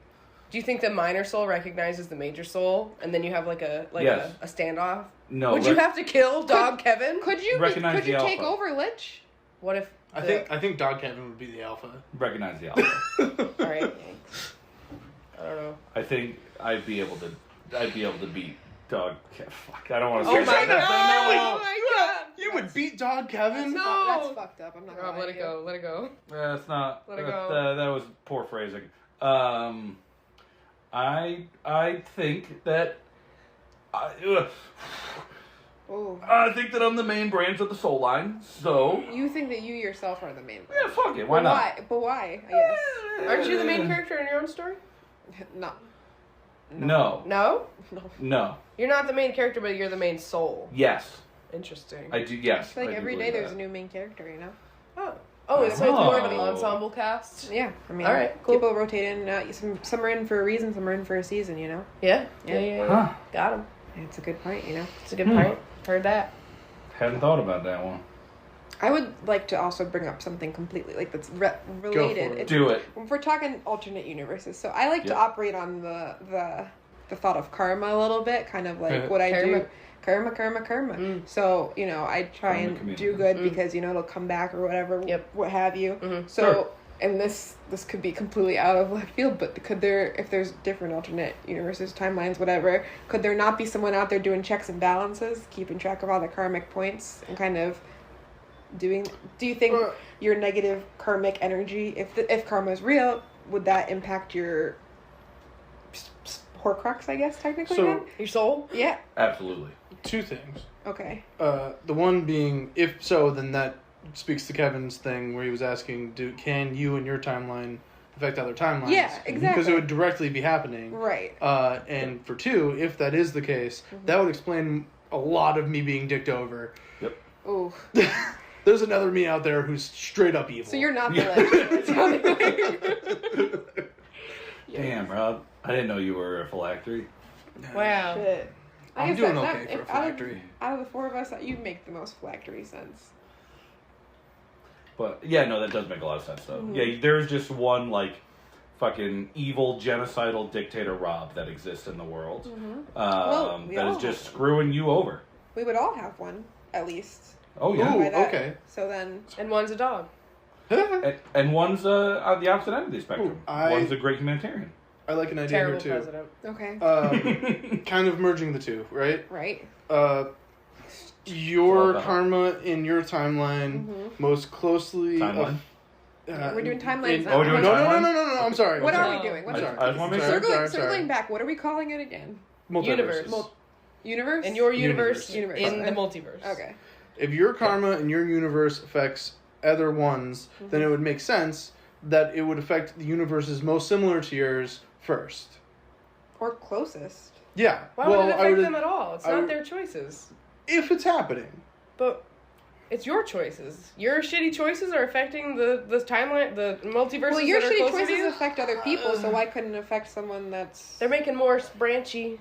Speaker 3: Do you think the minor soul recognizes the major soul, and then you have like
Speaker 1: Yes.
Speaker 3: a standoff?
Speaker 1: No.
Speaker 3: Would you have to kill Dog Kevin?
Speaker 4: could you
Speaker 1: Recognize
Speaker 4: could you
Speaker 1: the
Speaker 4: take
Speaker 1: alpha.
Speaker 4: over Lich?
Speaker 3: What if?
Speaker 2: I think Dog Kevin would be the alpha.
Speaker 1: recognize the alpha?
Speaker 3: All right. I don't know.
Speaker 1: I think I'd be able to beat Dog. Fuck, I don't want to
Speaker 3: Oh
Speaker 1: say
Speaker 3: my
Speaker 1: that.
Speaker 3: god! Oh my god!
Speaker 2: You would beat Dog Kevin?
Speaker 3: No.
Speaker 4: That's fucked up. I'm not gonna
Speaker 3: Rob,
Speaker 4: lie
Speaker 3: let
Speaker 4: to
Speaker 3: it
Speaker 4: you.
Speaker 3: go. Let it go.
Speaker 1: That's not.
Speaker 3: Let it go.
Speaker 1: That was poor phrasing. I think that.
Speaker 4: Oh.
Speaker 1: I think that I'm the main branch of the soul line, so
Speaker 4: You think that you yourself are the main
Speaker 1: yeah, fuck it. Why
Speaker 4: But
Speaker 1: not?
Speaker 4: why? But why? I guess.
Speaker 3: Aren't you the main character in your own story?
Speaker 4: No.
Speaker 1: No.
Speaker 3: No.
Speaker 1: No.
Speaker 3: You're not the main character, but you're the main soul.
Speaker 1: Yes.
Speaker 3: Interesting.
Speaker 1: I do. Yes.
Speaker 4: I feel like
Speaker 1: I do
Speaker 4: every day
Speaker 1: believe
Speaker 4: there's
Speaker 1: that.
Speaker 4: a new main character, you know?
Speaker 3: Oh, so it's more of an
Speaker 1: Oh.
Speaker 3: ensemble cast.
Speaker 4: Yeah. I mean,
Speaker 3: All right, cool.
Speaker 4: people rotate in. Some are in for a reason, some are in for a season, you know?
Speaker 3: Yeah.
Speaker 4: Yeah.
Speaker 3: Yeah.
Speaker 1: Huh.
Speaker 3: Got him.
Speaker 4: It's a good point, you know?
Speaker 3: It's a good point. Heard that.
Speaker 1: Hadn't thought about that one.
Speaker 4: I would like to also bring up something completely, like, that's related.
Speaker 2: for it.
Speaker 1: Do it.
Speaker 4: If we're talking alternate universes, so I like to
Speaker 1: Yep.
Speaker 4: operate on the thought of karma a little bit, kind of like what I
Speaker 3: Karma.
Speaker 4: do. Karma. So, you know, I try
Speaker 1: Karma
Speaker 4: and
Speaker 1: community.
Speaker 4: do good because, you know, it'll come back or whatever,
Speaker 3: Yep.
Speaker 4: what have you. So,
Speaker 1: Sure.
Speaker 4: and this could be completely out of left field, but could there, if there's different alternate universes, timelines, whatever, could there not be someone out there doing checks and balances, keeping track of all the karmic points and kind of do you think your negative karmic energy, if karma is real, would that impact your Horcrux, I guess, technically?
Speaker 2: So-
Speaker 4: then?
Speaker 3: Your soul?
Speaker 4: Yeah.
Speaker 1: Absolutely.
Speaker 2: Two things.
Speaker 4: Okay.
Speaker 2: The one being, if so, then that speaks to Kevin's thing where he was asking, can you and your timeline affect other timelines?
Speaker 4: Yeah, exactly.
Speaker 2: Because it would directly be happening.
Speaker 4: Right.
Speaker 2: And for two, if that is the case, that would explain a lot of me being dicked over.
Speaker 1: Yep.
Speaker 4: Ooh.
Speaker 2: There's another me out there who's straight up evil.
Speaker 4: So you're not the legend.
Speaker 1: Damn, Rob. I didn't know you were a phylactery.
Speaker 3: Wow.
Speaker 4: Shit.
Speaker 2: I'm
Speaker 4: Like I
Speaker 2: doing
Speaker 4: said,
Speaker 2: okay for a
Speaker 4: out of-
Speaker 2: phylactery.
Speaker 4: Out of the four of us, you make the most phylactery sense.
Speaker 1: But yeah, no, that does make a lot of sense though. Yeah, there's just one like fucking evil genocidal dictator Rob that exists in the world.
Speaker 4: Well, we
Speaker 1: That
Speaker 4: all
Speaker 1: is just
Speaker 4: have
Speaker 1: screwing you over.
Speaker 4: We would all have one, at least.
Speaker 1: Oh yeah.
Speaker 2: Ooh,
Speaker 4: By that.
Speaker 2: okay.
Speaker 4: So then,
Speaker 3: And one's a dog.
Speaker 1: And one's on the opposite end of the spectrum.
Speaker 2: Ooh,
Speaker 1: One's a great humanitarian.
Speaker 2: I like an idea
Speaker 3: Terrible
Speaker 2: here too.
Speaker 3: president.
Speaker 4: okay.
Speaker 2: Kind of merging the two, right?
Speaker 4: Right.
Speaker 2: Your
Speaker 1: Love that.
Speaker 2: karma in your timeline most closely.
Speaker 1: Timeline?
Speaker 4: We're doing timelines now.
Speaker 1: Oh, we're doing
Speaker 2: no,
Speaker 1: timeline?
Speaker 2: no. I'm sorry.
Speaker 4: What
Speaker 2: I'm
Speaker 4: are
Speaker 2: sorry.
Speaker 4: we doing? What
Speaker 1: I
Speaker 4: are
Speaker 1: just want to make
Speaker 2: Sorry.
Speaker 1: sure.
Speaker 4: Circling back, what are we calling it again?
Speaker 3: Universe.
Speaker 2: Multiverses.
Speaker 4: Universe?
Speaker 3: In your universe,
Speaker 4: Universe.
Speaker 3: in
Speaker 4: Okay.
Speaker 3: the multiverse.
Speaker 4: Okay.
Speaker 2: If your karma in your universe affects other ones, then it would make sense that it would affect the universes most similar to yours first.
Speaker 4: Or closest.
Speaker 2: Yeah.
Speaker 3: Why would it affect them at all? It's not their choices.
Speaker 2: If it's happening.
Speaker 3: But it's your choices. Your shitty choices are affecting the timeline, the multiverses.
Speaker 4: Well, your
Speaker 3: that are
Speaker 4: shitty
Speaker 3: closer to
Speaker 4: choices
Speaker 3: you.
Speaker 4: affect other people, so why couldn't it affect someone that's...
Speaker 3: They're making more branchy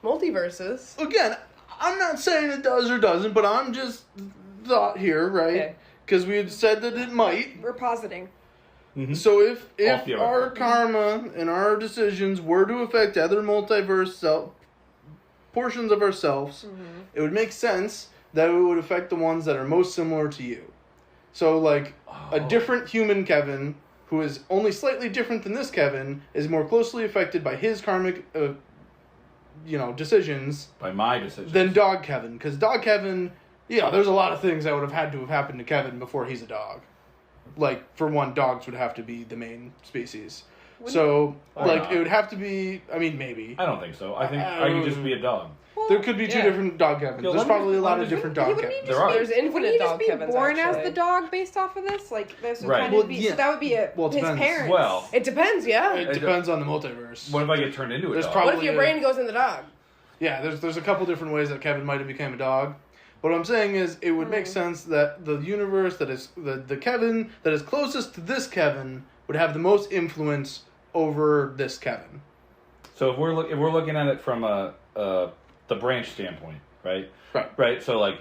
Speaker 3: multiverses.
Speaker 2: Again, I'm not saying it does or doesn't, but I'm just thought here, right?
Speaker 3: Okay.
Speaker 2: Because we had said that it might.
Speaker 4: We're positing.
Speaker 2: So if
Speaker 1: Off the
Speaker 2: our
Speaker 1: arc.
Speaker 2: karma and our decisions were to affect other multiverse portions of ourselves, it would make sense that it would affect the ones that are most similar to you. So like a different human Kevin who is only slightly different than this Kevin, is more closely affected by his karmic, decisions
Speaker 1: By my decision.
Speaker 2: than Dog Kevin. Because Dog Kevin, there's a lot of things that would have had to have happened to Kevin before he's a dog. Like, for one, dogs would have to be the main species. So, it would have to be, maybe.
Speaker 1: I don't think so. I think I could just be a dog.
Speaker 2: There could be two different Dog Kevins. There's probably a lot of different Dog Kevins.
Speaker 3: There's infinite
Speaker 4: Wouldn't he
Speaker 3: dog
Speaker 4: just be
Speaker 3: Kevins,
Speaker 4: born
Speaker 3: actually.
Speaker 4: as the dog based off of this? Like, this would
Speaker 1: Right.
Speaker 4: kind of be... So that would be his
Speaker 2: depends.
Speaker 4: parents.
Speaker 1: Well,
Speaker 3: It depends, yeah.
Speaker 2: It depends on the multiverse.
Speaker 1: what if I get turned into a
Speaker 2: There's
Speaker 1: dog?
Speaker 2: probably
Speaker 3: What if your brain goes in the dog?
Speaker 2: Yeah, there's a couple different ways that Kevin might have become a dog. What I'm saying is, it would make sense that the universe that is the Kevin that is closest to this Kevin would have the most influence over this Kevin.
Speaker 1: So if we're looking at it from the branch standpoint, right? Right. So like,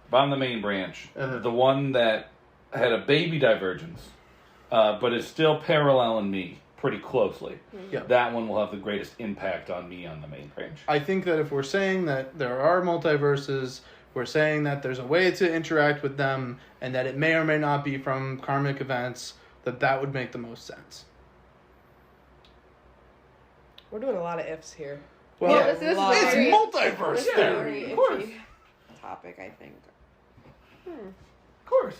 Speaker 1: if I'm the main branch, the one that had a baby divergence, but is still paralleling me pretty closely.
Speaker 2: Yeah.
Speaker 1: That one will have the greatest impact on me on the main branch.
Speaker 2: I think that if we're saying that there are multiverses, we're saying that there's a way to interact with them, and that it may or may not be from karmic events, that would make the most sense.
Speaker 3: We're doing a lot of ifs here.
Speaker 2: Well,
Speaker 4: Yeah, this is
Speaker 2: it's
Speaker 4: very-
Speaker 2: multiverse
Speaker 4: This is a
Speaker 2: theory.
Speaker 4: very
Speaker 1: of course.
Speaker 4: itchy topic, I think.
Speaker 1: Of course.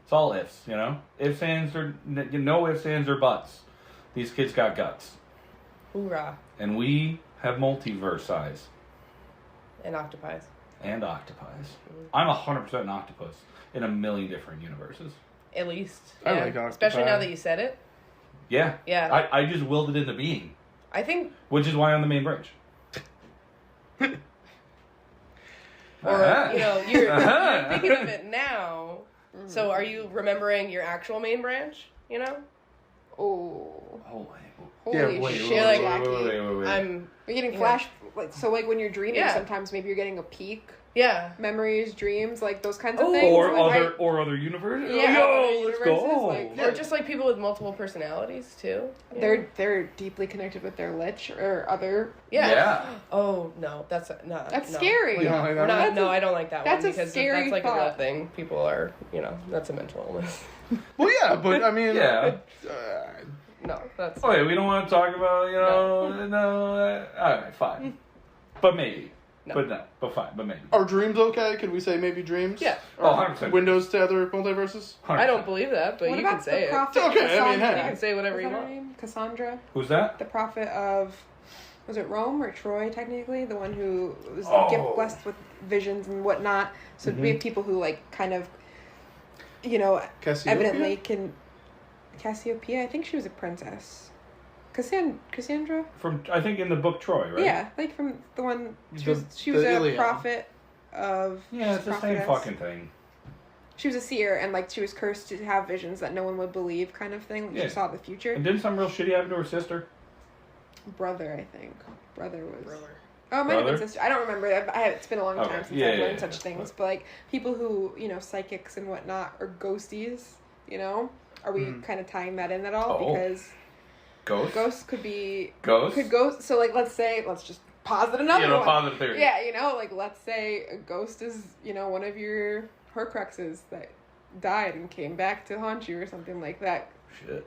Speaker 1: It's all ifs, you know? Ifs, ands, or no ifs, ands, or buts. These kids got guts.
Speaker 3: Hoorah.
Speaker 1: And we have multiverse eyes.
Speaker 3: And octopi.
Speaker 1: And octopies. I'm 100% an octopus in a million different universes.
Speaker 3: At least.
Speaker 2: I
Speaker 3: yeah.
Speaker 2: like octopi.
Speaker 3: Especially now that you said it.
Speaker 1: Yeah.
Speaker 3: Yeah.
Speaker 1: I just willed it into being.
Speaker 3: I think...
Speaker 1: Which is why I'm the main branch.
Speaker 3: Or,
Speaker 1: Uh-huh.
Speaker 3: you're
Speaker 1: Uh-huh.
Speaker 3: thinking of it now. So are you remembering your actual main branch, you know?
Speaker 4: Oh.
Speaker 1: Oh,
Speaker 4: Holy
Speaker 2: wait,
Speaker 4: shit,
Speaker 3: wait,
Speaker 4: Jackie.
Speaker 1: wait.
Speaker 3: I'm...
Speaker 4: You're getting
Speaker 3: Yeah.
Speaker 4: flash... like when you're dreaming,
Speaker 3: Yeah.
Speaker 4: sometimes maybe you're getting a peek.
Speaker 3: Yeah.
Speaker 4: Memories, dreams, like those kinds of
Speaker 3: Oh.
Speaker 4: things.
Speaker 1: Or
Speaker 4: Like,
Speaker 1: other universes.
Speaker 4: Yeah,
Speaker 1: Yo,
Speaker 4: other
Speaker 1: let's
Speaker 4: universes,
Speaker 1: go.
Speaker 4: like-
Speaker 3: Or just like people with multiple personalities, too. you know?
Speaker 4: They're deeply connected with their Lich or other...
Speaker 3: Yeah. Oh, no. That's not...
Speaker 4: That's
Speaker 3: no.
Speaker 4: scary.
Speaker 2: You don't like
Speaker 3: We're
Speaker 2: that?
Speaker 3: not, I don't like that
Speaker 4: that's
Speaker 3: one
Speaker 4: a
Speaker 3: because
Speaker 4: scary
Speaker 3: that's like a real
Speaker 4: thought.
Speaker 3: thing. People are, that's a mental illness.
Speaker 2: Well, yeah, but I mean...
Speaker 1: Yeah.
Speaker 3: No, that's...
Speaker 1: Okay, we don't want to talk about, no. Alright, fine. But maybe.
Speaker 3: No.
Speaker 1: But fine, but maybe.
Speaker 2: Are dreams okay? Could we say maybe dreams?
Speaker 3: Yeah.
Speaker 1: Oh, 100%.
Speaker 2: Windows to other multiverses?
Speaker 1: 100%.
Speaker 3: I don't believe that, but
Speaker 4: What
Speaker 3: you
Speaker 4: about
Speaker 3: can say
Speaker 4: the
Speaker 3: it.
Speaker 4: prophet
Speaker 2: Okay, I mean,
Speaker 4: Cassandra?
Speaker 2: hey.
Speaker 3: You can say whatever
Speaker 4: Is
Speaker 3: you
Speaker 4: that her
Speaker 3: want.
Speaker 4: name? Cassandra?
Speaker 1: Who's that?
Speaker 4: The prophet of... Was it Rome or Troy, technically? The one who was
Speaker 1: Oh.
Speaker 4: blessed with visions and whatnot. So we have people who, like, kind of,
Speaker 2: Cassiopeia?
Speaker 4: evidently can... Cassiopeia? I think she was a princess. Cassandra?
Speaker 1: From, I think in the book Troy, right?
Speaker 4: Yeah, like from the one... She
Speaker 2: The-
Speaker 4: was
Speaker 2: the
Speaker 4: a
Speaker 2: Iliad.
Speaker 4: prophet of...
Speaker 1: Yeah, it's the same
Speaker 4: prophetess.
Speaker 1: fucking thing.
Speaker 4: She was a seer, and, like, she was cursed to have visions that no one would believe, kind of thing. Like,
Speaker 1: Yeah.
Speaker 4: she saw the future.
Speaker 1: And didn't some real shitty happen to her sister?
Speaker 4: Brother, I think. Brother was...
Speaker 3: Brother.
Speaker 4: Oh, it might have been
Speaker 1: Brother?
Speaker 4: sister. I don't remember. It's been a long time
Speaker 1: Okay.
Speaker 4: since
Speaker 1: Yeah,
Speaker 4: I've
Speaker 1: yeah,
Speaker 4: learned
Speaker 1: yeah.
Speaker 4: such things. But, like, people who, psychics and whatnot, or ghosties, are we kind of tying that in at all?
Speaker 1: Oh.
Speaker 4: Because
Speaker 1: Ghost?
Speaker 4: ghosts could be...
Speaker 1: Ghost?
Speaker 4: Could ghost... So, like, let's just posit another one.
Speaker 1: positive theory.
Speaker 4: Yeah, like, let's say a ghost is, one of your Horcruxes that died and came back to haunt you or something like that.
Speaker 1: Shit.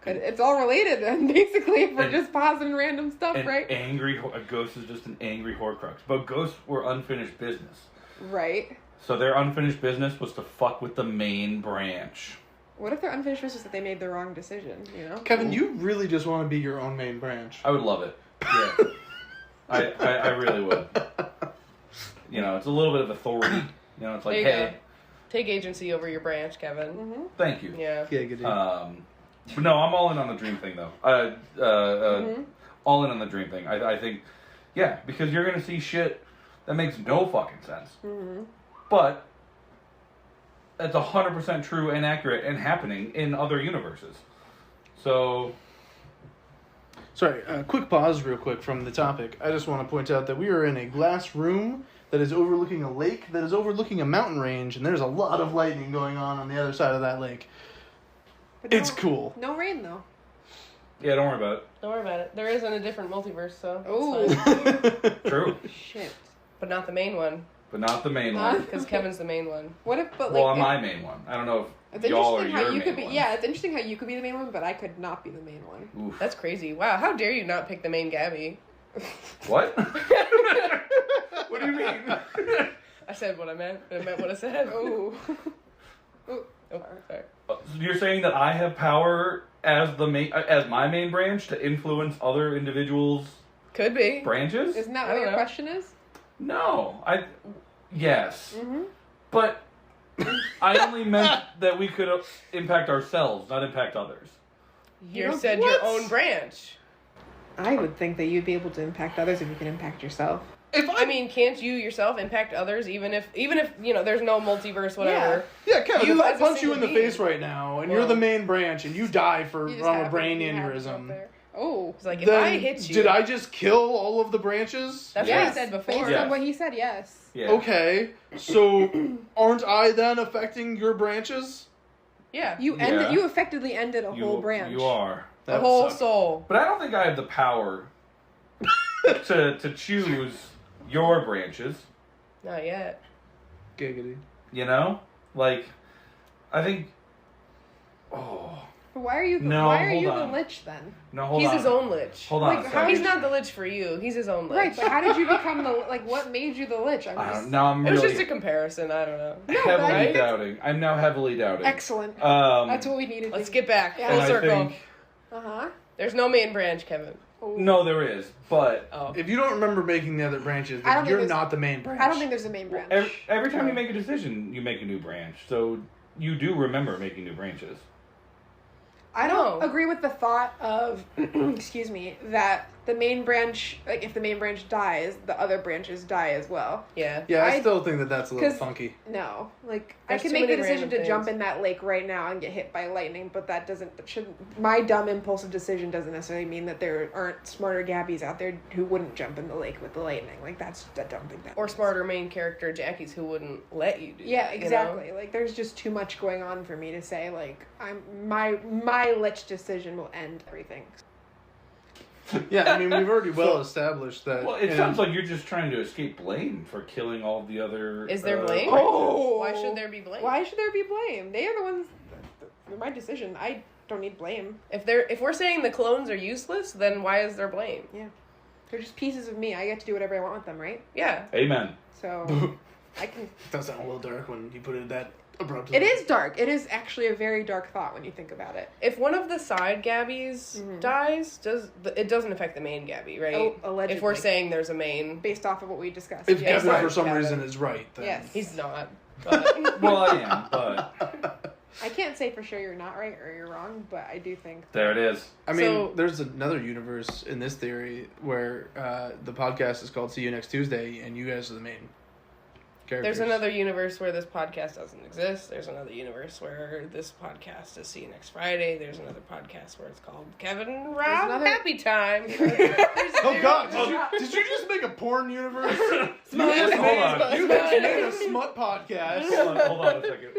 Speaker 4: It's all related then, basically, if we're
Speaker 1: And-
Speaker 4: just positing random stuff,
Speaker 1: A
Speaker 4: right?
Speaker 1: ghost is just an angry Horcrux. But ghosts were unfinished business.
Speaker 4: Right.
Speaker 1: So their unfinished business was to fuck with the main branch.
Speaker 4: What if their unfinished business that they made the wrong decision,
Speaker 2: Kevin, you really just want to be your own main branch.
Speaker 1: I would love it. Yeah. I really would. It's a little bit of authority. It's like,
Speaker 3: There you
Speaker 1: hey,
Speaker 3: go. Take agency over your branch, Kevin.
Speaker 4: Mm-hmm.
Speaker 1: thank you.
Speaker 3: Yeah.
Speaker 2: Yeah, good.
Speaker 1: But no, I'm all in on the dream thing, though. All in on the dream thing. I think, yeah, because you're going to see shit that makes no fucking sense.
Speaker 4: Mm-hmm.
Speaker 1: But that's 100% true and accurate and happening in other universes. So,
Speaker 2: Sorry, quick pause real quick from the topic. I just want to point out that we are in a glass room that is overlooking a lake, that is overlooking a mountain range, and there's a lot of lightning going on the other side of that lake.
Speaker 4: But
Speaker 2: It's cool.
Speaker 4: No rain, though.
Speaker 1: yeah, don't worry about it.
Speaker 3: Don't worry about it. There is in a different multiverse, so
Speaker 4: Oh.
Speaker 3: it's fine.
Speaker 1: True.
Speaker 4: Shit.
Speaker 3: But not the main one.
Speaker 1: but not the main one.
Speaker 3: Because Kevin's the main one.
Speaker 4: What if, but
Speaker 1: Well, I'm my main one. I don't know if
Speaker 4: it's
Speaker 1: y'all are
Speaker 4: interesting
Speaker 1: your
Speaker 4: how you
Speaker 1: main
Speaker 4: could be.
Speaker 1: ones.
Speaker 4: Yeah, it's interesting how you could be the main one, but I could not be the main one.
Speaker 1: Oof.
Speaker 3: That's crazy. Wow, how dare you not pick the main Gabby?
Speaker 1: What? What do you mean?
Speaker 3: I said what I meant. I meant what I said.
Speaker 4: Oh.
Speaker 3: Oh, sorry.
Speaker 1: So you're saying that I have power as my main branch to influence other individuals'
Speaker 3: Could be.
Speaker 1: branches?
Speaker 4: Isn't that
Speaker 3: I
Speaker 4: what
Speaker 3: don't
Speaker 4: your
Speaker 3: know.
Speaker 4: question is?
Speaker 1: No, yes,
Speaker 4: Mm-hmm.
Speaker 1: but I only meant that we could impact ourselves, not impact others.
Speaker 3: You said your own branch.
Speaker 4: I would think that you'd be able to impact others if you can impact yourself.
Speaker 3: I mean, can't you yourself impact others even if there's no multiverse, whatever?
Speaker 2: Yeah, Kevin,
Speaker 3: You
Speaker 2: if I
Speaker 3: as a
Speaker 2: punch you in the
Speaker 3: single
Speaker 2: face
Speaker 3: being.
Speaker 2: right now and
Speaker 3: Well-
Speaker 2: you're the main branch and you die from
Speaker 4: You just
Speaker 2: a
Speaker 4: happen-
Speaker 2: brain
Speaker 4: you happen up
Speaker 2: aneurysm,
Speaker 4: there. Oh.
Speaker 3: It's like if
Speaker 2: then
Speaker 3: I hit you,
Speaker 2: did I just kill all of the branches?
Speaker 3: That's
Speaker 4: Yes.
Speaker 3: what I said before.
Speaker 4: Based
Speaker 1: Yeah.
Speaker 4: on what he said, yes.
Speaker 1: Yeah.
Speaker 2: Okay, so aren't I then affecting your branches?
Speaker 3: Yeah,
Speaker 4: You ended. You effectively ended a whole branch.
Speaker 1: You are.
Speaker 3: the
Speaker 2: That
Speaker 3: whole
Speaker 2: sucks.
Speaker 3: soul.
Speaker 1: But I don't think I have the power to choose your branches.
Speaker 3: Not yet.
Speaker 2: Giggity.
Speaker 1: You know? Like, I think... Oh.
Speaker 4: But why are you?
Speaker 1: No,
Speaker 4: why are
Speaker 1: hold
Speaker 4: you
Speaker 1: on.
Speaker 4: the Lich then?
Speaker 1: No, hold
Speaker 3: He's
Speaker 1: on.
Speaker 3: his own Lich.
Speaker 1: Hold on
Speaker 4: Like,
Speaker 1: a
Speaker 4: how
Speaker 1: second.
Speaker 3: He's not the Lich for you. He's his own Lich.
Speaker 4: Right, but how did you become the like? What made you the Lich?
Speaker 1: Now I'm
Speaker 3: It was
Speaker 1: really
Speaker 3: just a comparison. I don't know.
Speaker 4: No, but
Speaker 1: heavily
Speaker 4: I think it's-
Speaker 1: doubting. I'm now heavily doubting.
Speaker 4: Excellent.
Speaker 1: That's
Speaker 4: That's what we needed.
Speaker 3: Let's get back.
Speaker 4: Yeah.
Speaker 3: Full
Speaker 1: And I
Speaker 3: circle.
Speaker 1: think...
Speaker 4: Uh huh.
Speaker 3: There's no main branch, Kevin.
Speaker 1: No, there is. But
Speaker 3: Oh.
Speaker 2: If you don't remember making the other branches,
Speaker 4: I don't
Speaker 2: then
Speaker 4: think
Speaker 2: you're
Speaker 4: there's-
Speaker 2: not the main branch.
Speaker 4: I don't think there's a main branch.
Speaker 1: every time you make a decision, you make a new branch. So you do remember making new branches.
Speaker 4: I don't
Speaker 3: No.
Speaker 4: agree with the thought of, excuse me, that the main branch, like if the main branch dies, the other branches die as well.
Speaker 3: Yeah.
Speaker 2: Yeah, I
Speaker 4: I-
Speaker 2: still think that that's a little
Speaker 4: 'cause-
Speaker 2: funky.
Speaker 4: No, like
Speaker 3: There's
Speaker 4: I can
Speaker 3: too
Speaker 4: make the
Speaker 3: many
Speaker 4: decision to
Speaker 3: random
Speaker 4: jump
Speaker 3: things.
Speaker 4: in that lake right now and get hit by lightning, but that shouldn't. My dumb impulsive decision doesn't necessarily mean that there aren't smarter Gabbies out there who wouldn't jump in the lake with the lightning. Like I don't think that.
Speaker 3: Or smarter main character Jackies who wouldn't let you do
Speaker 4: Yeah,
Speaker 3: that,
Speaker 4: exactly. Like there's just too much going on for me to say like my Lich decision will end everything.
Speaker 2: Yeah, I mean, we've already well established that.
Speaker 1: Well, it sounds like you're just trying to escape blame for killing all the other...
Speaker 3: Is there blame?
Speaker 4: Oh!
Speaker 3: Why should there be blame?
Speaker 4: Why should there be blame? They are the ones. They're my decision. I don't need blame.
Speaker 3: If we're saying the clones are useless, then why is there blame?
Speaker 4: Yeah, they're just pieces of me. I get to do whatever I want with them, right?
Speaker 3: Yeah.
Speaker 1: Amen.
Speaker 4: So I can.
Speaker 2: That sounds a little dark when you put it that abruptly.
Speaker 4: It is dark. It is actually a very dark thought when you think about it.
Speaker 3: If one of the side Gabbies dies, it doesn't affect the main Gabby, right?
Speaker 4: Oh, allegedly.
Speaker 3: If we're saying there's a main,
Speaker 4: Based off of what we discussed.
Speaker 2: If
Speaker 3: Yeah,
Speaker 2: Kevin
Speaker 3: sorry,
Speaker 2: for some
Speaker 3: Kevin.
Speaker 2: reason is right, then
Speaker 4: Yes.
Speaker 3: he's not. But
Speaker 1: Well, I am, but
Speaker 4: I can't say for sure you're not right or you're wrong, but I do think.
Speaker 1: there it is.
Speaker 2: I mean,
Speaker 3: So-
Speaker 2: there's another universe in this theory where the podcast is called "See You Next Tuesday" and you guys are the main characters.
Speaker 3: there's another universe where this podcast doesn't exist. There's another universe where this podcast is See You Next Friday. There's another podcast where it's called Kevin and Rob
Speaker 4: another-
Speaker 3: Happy Time.
Speaker 2: Oh God! Did you just make a porn universe?
Speaker 1: Hold on.
Speaker 2: You just made a smut podcast.
Speaker 1: Hold on a second.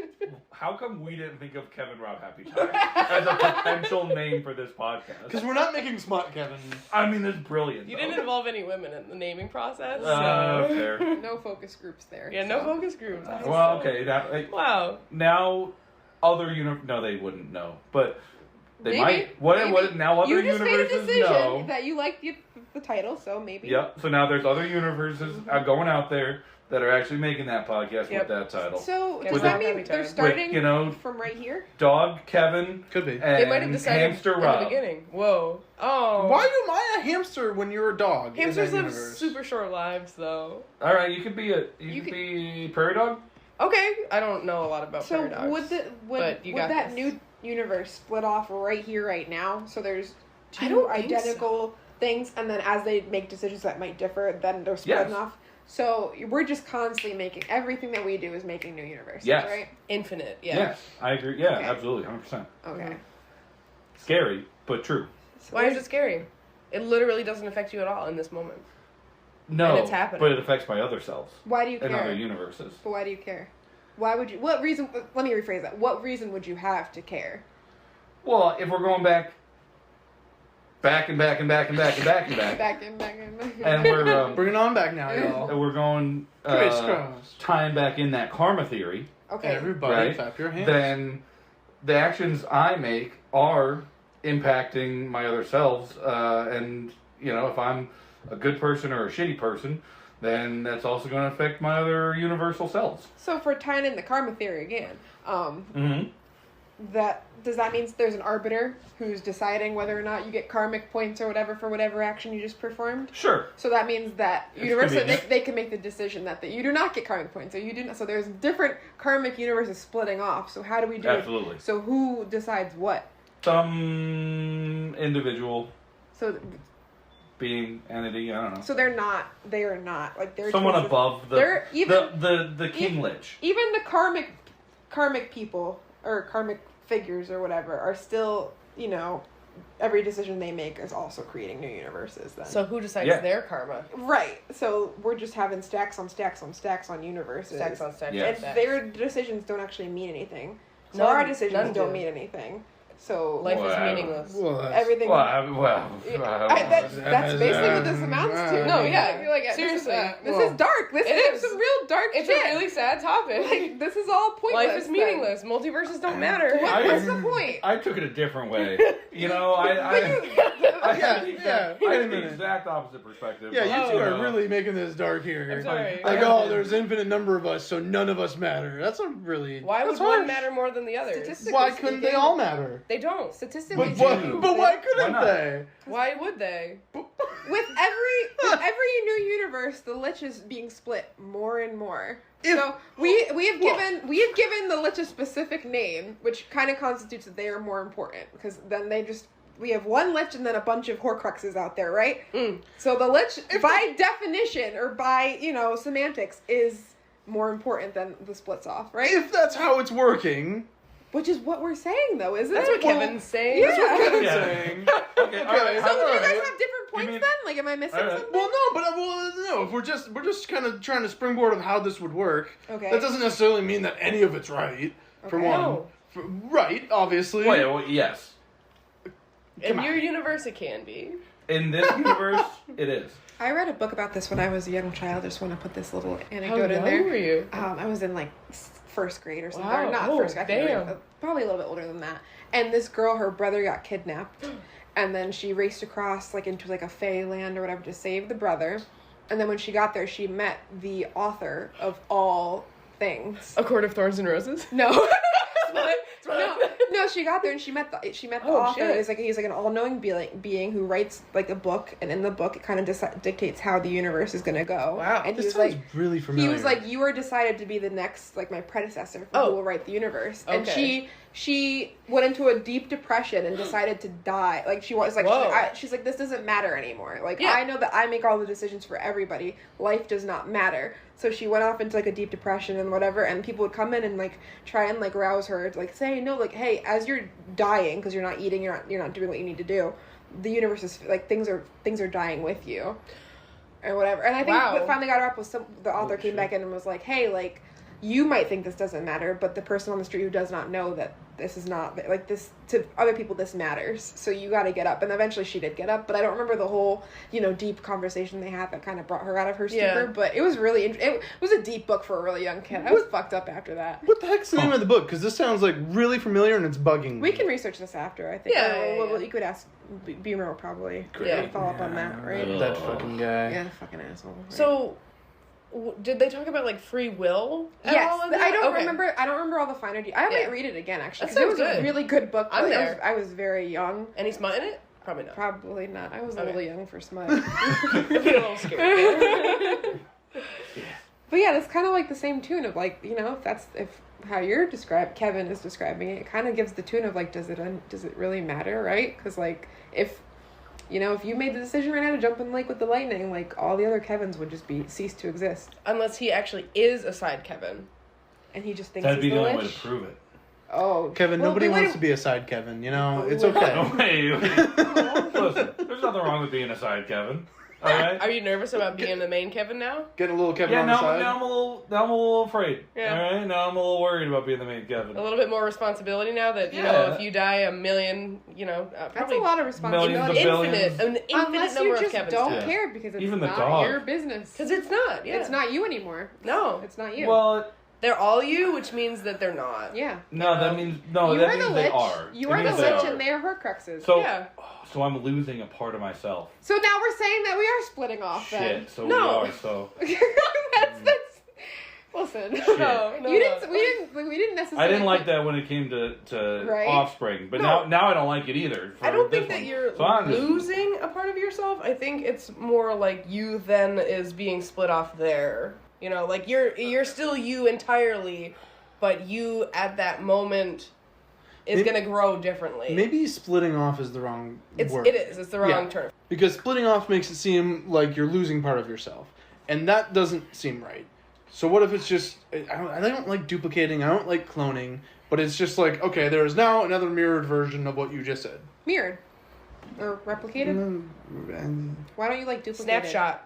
Speaker 1: How come we didn't think of Kevin Rob Happy Time as a potential name for this podcast?
Speaker 2: Because we're not making smut, Kevin.
Speaker 1: I mean, that's brilliant.
Speaker 3: You
Speaker 1: though.
Speaker 3: didn't involve any women in the naming process.
Speaker 1: Fair.
Speaker 4: No focus groups there.
Speaker 3: Yeah, no focus groups.
Speaker 1: Well, okay.
Speaker 3: Wow.
Speaker 1: Now, other no, they wouldn't know, but they
Speaker 4: Maybe.
Speaker 1: might. What?
Speaker 4: Maybe.
Speaker 1: Now, other
Speaker 4: You just made a
Speaker 1: universes
Speaker 4: decision
Speaker 1: know.
Speaker 4: that you like the title, so maybe.
Speaker 1: Yep. So now there's other universes going out there that are actually making that podcast
Speaker 3: Yep.
Speaker 1: with that title.
Speaker 4: So
Speaker 3: Yeah,
Speaker 4: does
Speaker 3: with
Speaker 4: that
Speaker 3: Happy
Speaker 4: mean
Speaker 3: Time.
Speaker 4: they're starting
Speaker 1: With, you know,
Speaker 4: from right here?
Speaker 1: Dog Kevin
Speaker 2: Could be.
Speaker 1: and
Speaker 3: They might have decided
Speaker 1: Hamster
Speaker 3: in
Speaker 1: Rob.
Speaker 3: the beginning. Whoa. Oh.
Speaker 2: Why am I a hamster when you're a dog? in
Speaker 3: Hamsters
Speaker 2: that
Speaker 3: live
Speaker 2: universe?
Speaker 3: super short lives, though.
Speaker 1: All right, you could be
Speaker 3: You could-
Speaker 1: be prairie dog.
Speaker 3: Okay, I don't know a lot about
Speaker 4: So
Speaker 3: paradox. but you
Speaker 4: would
Speaker 3: got
Speaker 4: that
Speaker 3: this.
Speaker 4: new universe split off right here, right now? So there's
Speaker 3: I
Speaker 4: two
Speaker 3: don't think
Speaker 4: identical things, and then as they make decisions that might differ, then they're splitting
Speaker 1: Yes.
Speaker 4: off. So we're just constantly making everything that we do is making new universes,
Speaker 1: Yes.
Speaker 4: right?
Speaker 3: Infinite, yeah.
Speaker 1: Yes, I agree. Yeah,
Speaker 4: Okay.
Speaker 1: absolutely, 100%.
Speaker 4: Okay.
Speaker 1: Scary, but true.
Speaker 4: So
Speaker 3: Why is it scary? It literally doesn't affect you at all in this moment.
Speaker 1: No,
Speaker 3: And it's happening.
Speaker 1: but it affects my other selves
Speaker 4: Why do you
Speaker 1: in other
Speaker 4: care?
Speaker 1: universes.
Speaker 4: But why do you care? Why would you? What reason? Let me rephrase that. What reason would you have to care?
Speaker 1: Well, if we're going back back and back and back and back and back and back.
Speaker 4: Back in, back in, back in.
Speaker 1: And we're
Speaker 2: Bring it on back now, y'all.
Speaker 1: and we're going
Speaker 2: Crisscross.
Speaker 1: tying back in that karma theory.
Speaker 4: Okay.
Speaker 2: Everybody,
Speaker 1: Right.
Speaker 2: clap your hands.
Speaker 1: Then the actions I make are impacting my other selves, and if I'm a good person or a shitty person, then that's also going to affect my other universal selves.
Speaker 4: So for tying in the karma theory again,
Speaker 1: Mm-hmm.
Speaker 4: does that mean there's an arbiter who's deciding whether or not you get karmic points or whatever for whatever action you just performed?
Speaker 1: Sure.
Speaker 4: So that means that
Speaker 1: It's
Speaker 4: universally
Speaker 1: convenient.
Speaker 4: they can make the decision that you do not get karmic points, or you do not. So there's different karmic universes splitting off. So how do we do
Speaker 1: Absolutely.
Speaker 4: it? So who decides what?
Speaker 1: Some individual,
Speaker 4: So
Speaker 1: being, entity, I don't know.
Speaker 4: so they are not like they're
Speaker 1: Someone
Speaker 4: choices-
Speaker 1: above
Speaker 4: They're even
Speaker 1: the King Lich.
Speaker 4: even the karmic people or karmic figures or whatever are still, every decision they make is also creating new universes then.
Speaker 3: So who decides
Speaker 1: Yeah.
Speaker 3: their karma?
Speaker 4: Right. So we're just having stacks on stacks on stacks on universes.
Speaker 3: Stacks on stacks
Speaker 1: Yeah.
Speaker 3: on
Speaker 4: And
Speaker 3: stacks.
Speaker 4: their decisions don't actually mean anything. So
Speaker 3: None-
Speaker 4: our decisions
Speaker 3: none
Speaker 4: don't
Speaker 3: do.
Speaker 4: mean anything. So
Speaker 3: Life is
Speaker 1: Whatever.
Speaker 3: meaningless.
Speaker 4: everything.
Speaker 1: That's
Speaker 4: That's basically what this amounts to.
Speaker 3: No, yeah.
Speaker 4: You're like,
Speaker 3: Seriously.
Speaker 4: This is dark. This
Speaker 3: It
Speaker 4: is
Speaker 3: is.
Speaker 4: some real dark
Speaker 3: It's
Speaker 4: shit.
Speaker 3: a really sad topic.
Speaker 4: Like, this is all pointless.
Speaker 3: Life is
Speaker 4: then.
Speaker 3: meaningless. Multiverses don't matter.
Speaker 4: What's the point?
Speaker 1: I took it a different way. I had the exact,
Speaker 2: Wait
Speaker 1: I
Speaker 2: a
Speaker 1: had the
Speaker 2: minute.
Speaker 1: exact opposite perspective.
Speaker 2: Yeah, you two
Speaker 1: Oh,
Speaker 2: are really making this dark here.
Speaker 3: I'm sorry.
Speaker 2: Like, oh, there's infinite number of us, so none of us matter. That's a really.
Speaker 3: Why would
Speaker 2: that's
Speaker 3: one
Speaker 2: harsh.
Speaker 3: matter more than the other?
Speaker 4: Statistically
Speaker 2: Why couldn't they
Speaker 4: speaking-
Speaker 2: all matter?
Speaker 3: They don't.
Speaker 4: Statistically,
Speaker 2: But why couldn't
Speaker 1: Why not?
Speaker 2: they?
Speaker 3: Why would they?
Speaker 4: with every new universe, the Lich is being split more and more.
Speaker 2: If-
Speaker 4: So we have given the Lich a specific name, which kind of constitutes that they are more important, because then we have one Lich and then a bunch of Horcruxes out there, right? So the Lich, by definition or by semantics, is more important than the splits off, right?
Speaker 2: If that's how it's working,
Speaker 4: Which is what we're saying, though, isn't
Speaker 3: That's
Speaker 4: it?
Speaker 3: what Kevin's saying.
Speaker 4: Yeah.
Speaker 2: that's what Kevin's
Speaker 1: Yeah.
Speaker 2: saying.
Speaker 1: Okay, all right,
Speaker 4: So do you guys
Speaker 1: all right.
Speaker 4: have different points
Speaker 1: mean-
Speaker 4: then? Like, am I missing
Speaker 1: All right.
Speaker 4: something?
Speaker 2: Well, no, but no. If we're just kind of trying to springboard of how this would work.
Speaker 4: Okay.
Speaker 2: That doesn't necessarily mean that any of it's right. For
Speaker 4: Okay.
Speaker 2: one,
Speaker 3: No.
Speaker 2: Right, obviously.
Speaker 1: Well, yes.
Speaker 3: In
Speaker 2: Come
Speaker 3: your
Speaker 2: on.
Speaker 3: universe, it can be.
Speaker 1: In this universe, it is.
Speaker 4: I read a book about this when I was a young child. I just want to put this little
Speaker 3: How
Speaker 4: anecdote in
Speaker 3: young
Speaker 4: there.
Speaker 3: were you?
Speaker 4: I was in like first grade or something.
Speaker 3: Wow.
Speaker 4: Or not
Speaker 3: Oh,
Speaker 4: first grade. I can't
Speaker 3: damn.
Speaker 4: remember. Probably a little bit older than that. And this girl, her brother got kidnapped. And then she raced across like into like a fey land or whatever to save the brother. And then when she got there, she met the author of all things.
Speaker 3: A Court of Thorns and Roses?
Speaker 4: No. No, she got there and she met the
Speaker 3: Oh,
Speaker 4: author.
Speaker 3: shit.
Speaker 4: He's like an all-knowing being who writes like a book, and in the book it kind of dictates how the universe is gonna go.
Speaker 3: Wow.
Speaker 4: And he
Speaker 2: This
Speaker 4: was like,
Speaker 2: sounds really familiar.
Speaker 4: he was like, you are decided to be the next, like, my predecessor who
Speaker 3: Oh.
Speaker 4: will write the universe. And
Speaker 3: Okay.
Speaker 4: she went into a deep depression and decided to die. Like, she was like,
Speaker 3: Whoa.
Speaker 4: she's like, this doesn't matter anymore. Like,
Speaker 3: Yeah.
Speaker 4: I know that I make all the decisions for everybody. Life does not matter. So she went off into like a deep depression and whatever, and people would come in and like try and like rouse her to like say, no, like, hey, as you're dying because you're not eating, you're not doing what you need to do. The universe is like things are dying with you, or whatever. And I think
Speaker 3: Wow.
Speaker 4: what finally got her up was the author came
Speaker 1: shit.
Speaker 4: back in and was like, hey, like, you might think this doesn't matter, but the person on the street who does not know that this is not like this to other people, this matters. So you got to get up. And eventually she did get up, but I don't remember the whole deep conversation they had that kind of brought her out of her stupor.
Speaker 3: Yeah.
Speaker 4: But it was really it was a deep book for a really young kid. I was fucked up after that.
Speaker 2: what the heck's the name of the book? Because this sounds like really familiar and it's bugging me.
Speaker 4: We can research this after, I think.
Speaker 3: Yeah,
Speaker 4: Or,
Speaker 3: yeah.
Speaker 4: you could ask Beamer will probably
Speaker 3: Great.
Speaker 4: follow up on that, right?
Speaker 1: Yeah.
Speaker 2: That fucking guy.
Speaker 4: Yeah, the fucking asshole. Right?
Speaker 3: So, did they talk about like free will? At
Speaker 4: Yes,
Speaker 3: all in that?
Speaker 4: I don't
Speaker 3: Okay.
Speaker 4: remember. I don't remember all the finer details. I might
Speaker 3: Yeah.
Speaker 4: read it again actually.
Speaker 3: That
Speaker 4: 'Cause it was
Speaker 3: sounds
Speaker 4: a
Speaker 3: good.
Speaker 4: really good book.
Speaker 3: I'm
Speaker 4: but
Speaker 3: there.
Speaker 4: I was very young.
Speaker 3: Any smut in it? Probably not.
Speaker 4: Probably not. I was a
Speaker 3: Okay.
Speaker 4: little young for smut.
Speaker 3: a little scared.
Speaker 4: But yeah, that's kind of like the same tune of like if how you're Kevin is describing it, it kind of gives the tune of like does it really matter, right? Because like if you made the decision right now to jump in the lake with the lightning, like all the other Kevins would just cease to exist,
Speaker 3: Unless he actually is a side Kevin.
Speaker 4: and he just thinks
Speaker 1: That'd
Speaker 4: he's
Speaker 1: be the only way
Speaker 4: Lich.
Speaker 1: to prove it.
Speaker 4: Oh,
Speaker 2: Kevin,
Speaker 4: well,
Speaker 2: nobody
Speaker 4: we
Speaker 2: wants
Speaker 4: might-
Speaker 2: to be a side Kevin, It's
Speaker 4: Oh,
Speaker 2: okay.
Speaker 1: No way. Listen, there's nothing wrong with being a side Kevin. All right.
Speaker 3: Are you nervous about being the main Kevin now?
Speaker 2: Getting a little Kevin
Speaker 1: Yeah,
Speaker 2: on the
Speaker 1: now
Speaker 2: side.
Speaker 1: I'm a little afraid.
Speaker 3: Yeah.
Speaker 1: All right. Now I'm a little worried about being the main Kevin.
Speaker 3: A little bit more responsibility now that you know
Speaker 1: Yeah.
Speaker 3: if you die a million,
Speaker 4: That's
Speaker 3: probably
Speaker 4: a lot of
Speaker 1: Millions
Speaker 4: responsibility.
Speaker 1: of
Speaker 3: infinite,
Speaker 1: billions.
Speaker 3: an infinite
Speaker 4: Unless
Speaker 3: number
Speaker 4: you
Speaker 3: of
Speaker 4: just
Speaker 3: Kevins.
Speaker 4: don't
Speaker 1: Yeah.
Speaker 4: care because it's
Speaker 1: Even the
Speaker 4: not
Speaker 1: dog.
Speaker 4: your business.
Speaker 3: Because it's not. Yeah.
Speaker 4: It's not you anymore.
Speaker 3: No.
Speaker 4: It's not you.
Speaker 1: Well,
Speaker 3: They're all you, which means that they're not.
Speaker 4: yeah.
Speaker 1: no, that means no.
Speaker 4: You
Speaker 1: That
Speaker 4: are the
Speaker 1: means they
Speaker 4: Lich.
Speaker 1: are.
Speaker 4: You
Speaker 1: It
Speaker 4: are the
Speaker 1: means they
Speaker 4: Lich,
Speaker 1: are.
Speaker 4: and they are Horcruxes.
Speaker 1: So,
Speaker 3: Yeah.
Speaker 1: so I'm losing a part of myself.
Speaker 4: So now we're saying that we are splitting off. Then
Speaker 1: Shit. So
Speaker 3: No.
Speaker 1: we are. So
Speaker 4: that's. Listen.
Speaker 3: No,
Speaker 4: We didn't necessarily.
Speaker 1: I didn't like that when it came to
Speaker 4: Right?
Speaker 1: Offspring, but
Speaker 3: No.
Speaker 1: now I don't like it either. for
Speaker 3: I don't
Speaker 1: this
Speaker 3: think that
Speaker 1: one.
Speaker 3: you're
Speaker 1: So I'm just-
Speaker 3: losing a part of yourself. I think it's more like you then is being split off there. You know, like you're still you entirely, but you at that moment is
Speaker 2: Maybe-
Speaker 3: going to grow differently.
Speaker 2: Maybe splitting off is the wrong word.
Speaker 3: It is. It's the wrong
Speaker 2: Yeah.
Speaker 3: term.
Speaker 2: Because splitting off makes it seem like you're losing part of yourself, and that doesn't seem right. So what if it's just I don't like duplicating, I don't like cloning, but it's just like, okay, there is now another mirrored version of what you just said.
Speaker 4: Mirrored or replicated.
Speaker 2: And
Speaker 4: Why don't you like duplicating?
Speaker 3: Snapshot.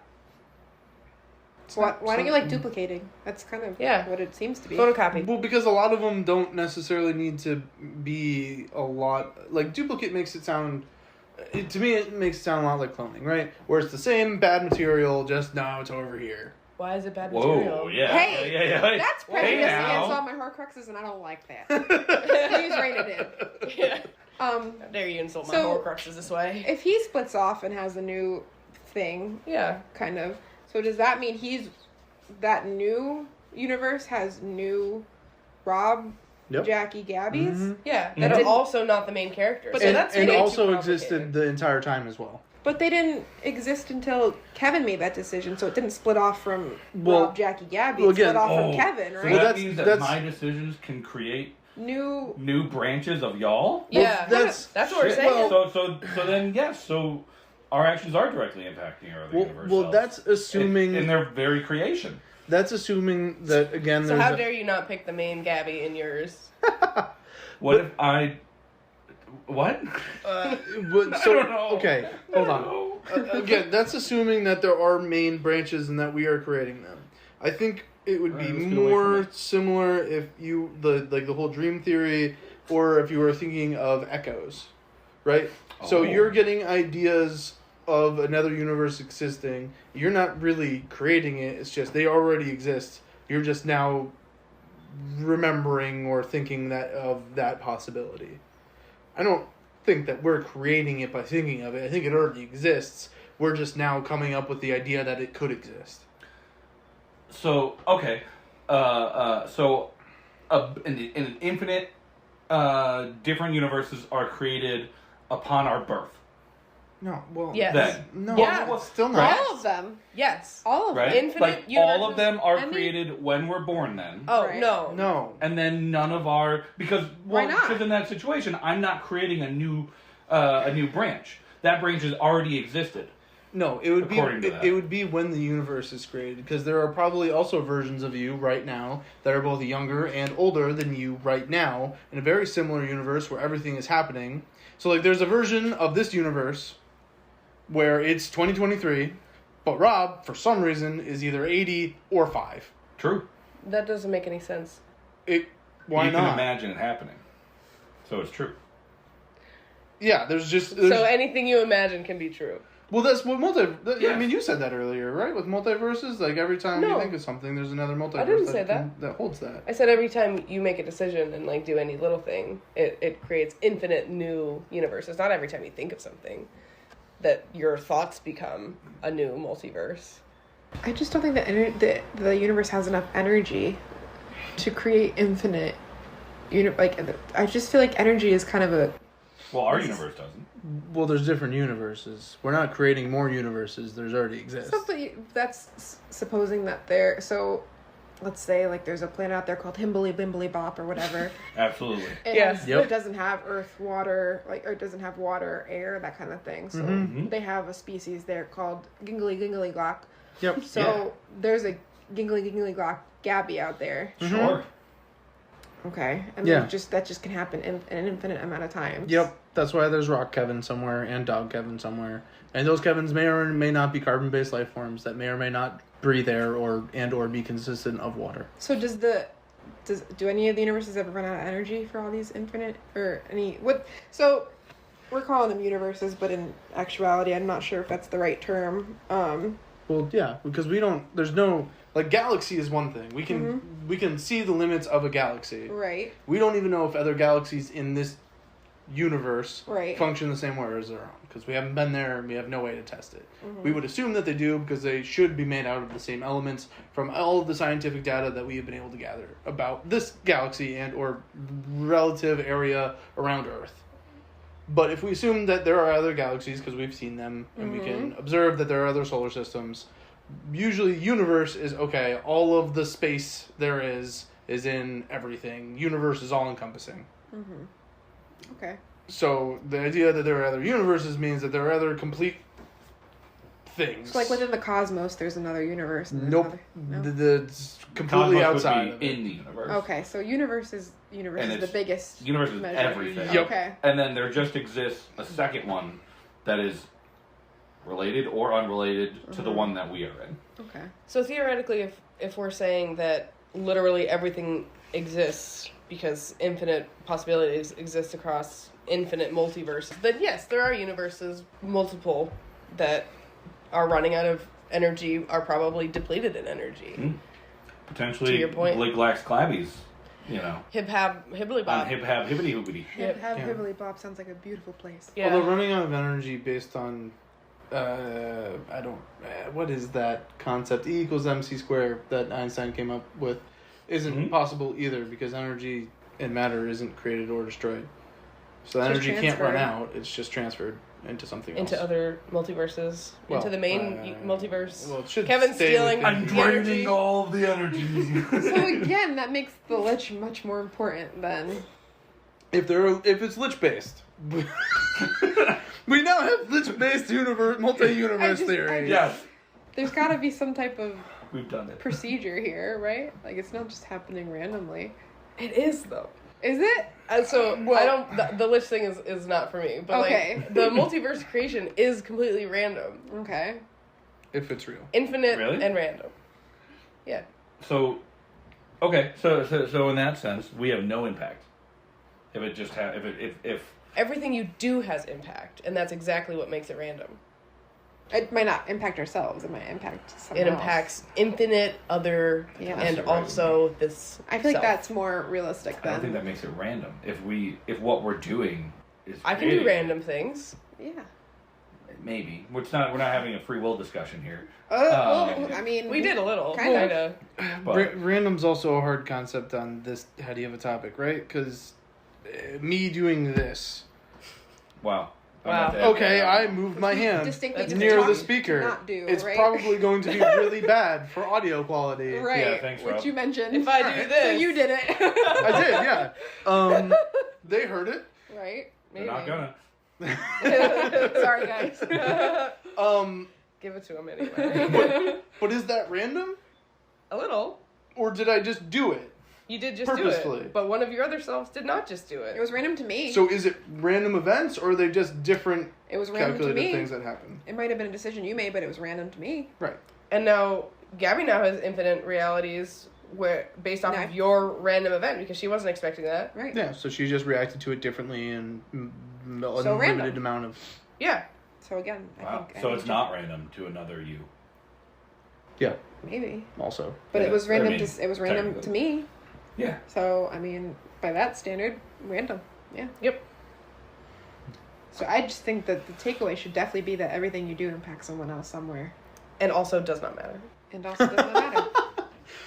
Speaker 4: Why don't you like duplicating? That's kind of
Speaker 3: Yeah.
Speaker 4: what it seems to be.
Speaker 3: Photocopy.
Speaker 2: Well, because a lot of them don't necessarily need to be a lot. Like, duplicate makes it sound. To me, it makes it sound a lot like cloning, right? Where it's the same bad material, just now it's over here.
Speaker 3: Why is it bad
Speaker 1: Whoa,
Speaker 3: material?
Speaker 1: yeah.
Speaker 4: Hey,
Speaker 1: yeah.
Speaker 4: That's
Speaker 1: Hey,
Speaker 4: prejudice
Speaker 1: now.
Speaker 4: against all my Horcruxes, and I don't like that. Please rein it in.
Speaker 3: Yeah.
Speaker 4: How
Speaker 3: dare you insult my
Speaker 4: So-
Speaker 3: Horcruxes this way?
Speaker 4: if he splits off and has a new thing,
Speaker 3: Yeah.
Speaker 4: kind of. So does that mean that new universe has new Rob,
Speaker 2: Yep.
Speaker 4: Jackie, Gabby's?
Speaker 2: Mhm.
Speaker 3: Yeah.
Speaker 1: Mhm.
Speaker 3: That are
Speaker 4: Didn't-
Speaker 3: also not the main characters.
Speaker 4: But
Speaker 3: So
Speaker 2: And,
Speaker 3: that's
Speaker 2: and
Speaker 3: way too
Speaker 2: also
Speaker 3: complicated.
Speaker 2: existed the entire time as well.
Speaker 4: But they didn't exist until Kevin made that decision, so it didn't split off from
Speaker 2: Well-
Speaker 4: Rob, Jackie, Gabby.
Speaker 2: well,
Speaker 4: It split
Speaker 2: again-
Speaker 4: off
Speaker 1: Oh,
Speaker 4: from Kevin,
Speaker 1: So
Speaker 4: right?
Speaker 2: Well,
Speaker 1: that
Speaker 2: that's-
Speaker 1: means that
Speaker 2: that's-
Speaker 1: my decisions can create
Speaker 4: New.
Speaker 1: new branches of y'all.
Speaker 3: Yeah.
Speaker 2: that's
Speaker 3: That's what we're
Speaker 1: Shit.
Speaker 3: saying.
Speaker 1: So then yes. So our actions are directly impacting our other universe.
Speaker 2: well,
Speaker 1: selves.
Speaker 2: that's assuming
Speaker 1: in their very creation.
Speaker 2: that's assuming that again.
Speaker 3: So
Speaker 2: There's
Speaker 3: how
Speaker 2: a-
Speaker 3: dare you not pick the main Gabby in yours?
Speaker 1: What if I? What?
Speaker 2: But- so,
Speaker 1: I don't know.
Speaker 2: Okay, hold
Speaker 1: I
Speaker 2: on.
Speaker 1: don't know.
Speaker 2: Again, that's assuming that there are main branches and that we are creating them. I think it would be
Speaker 1: Alright, let's get away from
Speaker 2: more
Speaker 1: that.
Speaker 2: similar if you the whole dream theory, or if you were thinking of echoes, right? So
Speaker 1: Oh.
Speaker 2: you're getting ideas of another universe existing. You're not really creating it. It's just they already exist. You're just now remembering or thinking that of that possibility. I don't think that we're creating it by thinking of it. I think it already exists. We're just now coming up with the idea that it could exist.
Speaker 1: So okay, so in an infinite, different universes are created upon our birth,
Speaker 2: No, well,
Speaker 3: Yes.
Speaker 1: Then.
Speaker 2: no,
Speaker 3: Yeah.
Speaker 2: well, still not.
Speaker 4: All of them.
Speaker 3: Yes.
Speaker 4: All of
Speaker 1: right?
Speaker 4: them.
Speaker 3: Infinite
Speaker 1: like all
Speaker 3: universes?
Speaker 1: of them are
Speaker 4: I mean-
Speaker 1: created when we're born. Then.
Speaker 3: Oh
Speaker 4: Right.
Speaker 3: no.
Speaker 2: No,
Speaker 1: And then none of our
Speaker 4: Why not?
Speaker 1: because in that situation I'm not creating a new branch. That branch has already existed.
Speaker 2: no, it would be
Speaker 1: According to that.
Speaker 2: it would be when the universe is created, because there are probably also versions of you right now that are both younger and older than you right now in a very similar universe where everything is happening. So like, there's a version of this universe where it's 2023, but Rob, for some reason, is either 80 or 5.
Speaker 1: True.
Speaker 3: That doesn't make any sense.
Speaker 2: Why
Speaker 1: you
Speaker 2: not?
Speaker 1: can imagine it happening. So it's true.
Speaker 2: Yeah, there's
Speaker 3: So anything you imagine can be true.
Speaker 2: well, that's what I
Speaker 1: Yes.
Speaker 2: mean, you said that earlier, right? With multiverses, like every time you
Speaker 3: No.
Speaker 2: think of something, there's another multiverse.
Speaker 3: didn't say that.
Speaker 2: that holds that.
Speaker 3: I said every time you make a decision and like do any little thing, it creates infinite new universes. Not every time you think of something that your thoughts become a new multiverse.
Speaker 4: I just don't think the universe has enough energy to create infinite. I just feel like energy is kind of a.
Speaker 1: Well, our universe doesn't.
Speaker 2: Well, there's different universes. We're not creating more universes. There's already exist.
Speaker 4: That's supposing that there. So, let's say like there's a planet out there called Himbly Bimbly Bop or whatever.
Speaker 1: Absolutely.
Speaker 3: Yes.
Speaker 2: Yep.
Speaker 4: It doesn't have earth, water, or it doesn't have water, air, that kind of thing. So
Speaker 2: Mhm.
Speaker 4: they have a species there called Gingly Gingly Glock.
Speaker 2: Yep.
Speaker 4: So there's a Gingly Gingly Glock Gabby out there.
Speaker 1: Sure.
Speaker 4: Okay. And
Speaker 2: Yeah.
Speaker 4: that just can happen in an infinite amount of times.
Speaker 2: Yep. That's why there's Rock Kevin somewhere and Dog Kevin somewhere. And those Kevins may or may not be carbon-based life forms that may or may not breathe air or be consistent of water.
Speaker 4: So do any of the universes ever run out of energy for all these infinite so we're calling them universes, but in actuality I'm not sure if that's the right term.
Speaker 2: Well, yeah, because there's no, like, galaxy is one thing. We can see the limits of a galaxy.
Speaker 4: Right.
Speaker 2: We don't even know if other galaxies in this universe
Speaker 4: Right.
Speaker 2: function the same way as their own, because we haven't been there and we have no way to test it. We would assume that they do because they should be made out of the same elements from all of the scientific data that we have been able to gather about this galaxy and or relative area around Earth. But if we assume that there are other galaxies because we've seen them and we can observe that there are other solar systems, usually universe is okay, all of the space there is in everything. Universe is all encompassing.
Speaker 4: Okay.
Speaker 2: So the idea that there are other universes means that there are other complete things.
Speaker 4: So like within the cosmos there's another universe. And
Speaker 2: Nope.
Speaker 4: No?
Speaker 2: It's completely
Speaker 1: Cosmos
Speaker 2: outside
Speaker 1: would
Speaker 2: of
Speaker 1: be
Speaker 2: it.
Speaker 1: in the universe.
Speaker 4: Okay, so universe is
Speaker 1: And
Speaker 4: the
Speaker 1: it's-
Speaker 4: biggest
Speaker 1: Universe is
Speaker 4: measure.
Speaker 1: everything.
Speaker 2: Yep.
Speaker 4: Okay.
Speaker 1: And then there just exists a second one that is related or unrelated to the one that we are in.
Speaker 4: Okay.
Speaker 3: So theoretically, if we're saying that literally everything exists because infinite possibilities exist across infinite multiverses, then yes, there are universes, multiple, that are running out of energy, are probably depleted in energy.
Speaker 1: Potentially,
Speaker 3: To your point.
Speaker 1: Blake Lax Clabbies, you know,
Speaker 3: Hib hab hibbly
Speaker 1: on
Speaker 3: bop.
Speaker 1: Hip Hab Hibbity Hoobity.
Speaker 3: Yep.
Speaker 4: Have
Speaker 2: Yeah.
Speaker 4: Hibbly Bob sounds like a beautiful place.
Speaker 3: Yeah.
Speaker 2: Although running out of energy based on, what is that concept? E equals mc squared that Einstein came up with isn't possible either because energy and matter isn't created or destroyed. So
Speaker 4: It's
Speaker 2: energy
Speaker 4: just
Speaker 2: can't run
Speaker 4: transferred.
Speaker 2: out, it's just transferred into something
Speaker 3: Into
Speaker 2: else.
Speaker 3: other multiverses,
Speaker 2: Well,
Speaker 3: into the main multiverse.
Speaker 2: Well, it should
Speaker 3: Kevin's
Speaker 2: stay
Speaker 3: stealing
Speaker 2: within-
Speaker 1: I'm
Speaker 3: the energy.
Speaker 1: draining all of the energy.
Speaker 4: So again, that makes the Lich much more important than
Speaker 2: If it's Lich based. We now have Lich based multi-universe theory.
Speaker 1: Yes,
Speaker 4: there's got to be some type of
Speaker 1: we've done it.
Speaker 4: procedure here, right? Like it's not just happening randomly.
Speaker 3: It is though.
Speaker 4: Is it?
Speaker 3: And so
Speaker 2: Well-
Speaker 3: I don't. The Lich thing is not for me. But
Speaker 4: Okay.
Speaker 3: like the multiverse creation is completely random,
Speaker 4: Okay.
Speaker 2: If it's real.
Speaker 3: infinite
Speaker 1: Really?
Speaker 3: and random. Yeah.
Speaker 1: So, okay, so in that sense, we have no impact. If it just if
Speaker 3: Everything you do has impact, and that's exactly what makes it random.
Speaker 4: It might not impact ourselves. It might impact someone
Speaker 3: It
Speaker 4: else.
Speaker 3: impacts infinite other
Speaker 4: Yeah.
Speaker 3: and
Speaker 1: That's right.
Speaker 3: also this.
Speaker 4: I feel like
Speaker 3: self.
Speaker 4: that's more realistic
Speaker 1: I don't think
Speaker 4: than.
Speaker 1: that makes it random. If what we're doing is
Speaker 3: I can do
Speaker 1: creating-
Speaker 3: random things.
Speaker 4: Yeah.
Speaker 1: Maybe we're not having a free will discussion here.
Speaker 4: Well, I mean,
Speaker 3: We did a little,
Speaker 4: Kinda.
Speaker 3: kinda.
Speaker 1: But
Speaker 2: Random's also a hard concept on this heady of a topic, right? Because me doing this.
Speaker 1: wow. I'm
Speaker 3: Wow.
Speaker 1: about to edit
Speaker 2: Okay,
Speaker 1: that
Speaker 2: I
Speaker 1: out.
Speaker 2: moved my hand
Speaker 4: distinctly
Speaker 3: That's
Speaker 4: just
Speaker 2: near
Speaker 4: talk
Speaker 2: the
Speaker 4: to
Speaker 2: speaker.
Speaker 4: not do,
Speaker 2: It's
Speaker 4: right?
Speaker 2: probably going to be really bad for audio quality.
Speaker 4: Right.
Speaker 1: Yeah, thanks,
Speaker 4: Which
Speaker 1: Rob.
Speaker 4: you mentioned.
Speaker 3: If I do
Speaker 4: Alright,
Speaker 3: this.
Speaker 4: so you did it.
Speaker 2: I did, yeah. They heard it.
Speaker 4: Right.
Speaker 1: They're not gonna.
Speaker 4: Sorry, guys.
Speaker 3: Give it to him anyway.
Speaker 2: But is that random?
Speaker 3: A little.
Speaker 2: Or did I just do it?
Speaker 3: You did just do
Speaker 2: Purposefully.
Speaker 3: it, but one of your other selves did not just do
Speaker 4: It
Speaker 3: it.
Speaker 4: was random to me.
Speaker 2: So is it random events or are they just different
Speaker 4: It was random to
Speaker 2: calculated
Speaker 4: me.
Speaker 2: things that happen?
Speaker 4: It might have been a decision you made, but it was random to me.
Speaker 2: Right.
Speaker 3: And now Gabby now has infinite realities where based off
Speaker 4: No.
Speaker 3: of your random event because she wasn't expecting that.
Speaker 4: Right.
Speaker 2: Yeah, so she just reacted to it differently in an
Speaker 4: So
Speaker 2: unlimited
Speaker 4: random.
Speaker 2: amount of...
Speaker 3: Yeah.
Speaker 4: So again,
Speaker 1: Wow.
Speaker 4: I
Speaker 1: So
Speaker 4: think
Speaker 1: it's not random to another you.
Speaker 2: Yeah,
Speaker 4: maybe,
Speaker 2: also.
Speaker 4: but
Speaker 1: Yeah,
Speaker 4: it was
Speaker 1: I
Speaker 4: random.
Speaker 1: mean,
Speaker 4: It was random to
Speaker 1: technically.
Speaker 4: me.
Speaker 1: Yeah.
Speaker 4: So I mean, by that standard, random. Yeah.
Speaker 3: Yep.
Speaker 4: So I just think that the takeaway should definitely be that everything you do impacts someone else somewhere,
Speaker 3: And also does not matter.
Speaker 4: and also doesn't matter.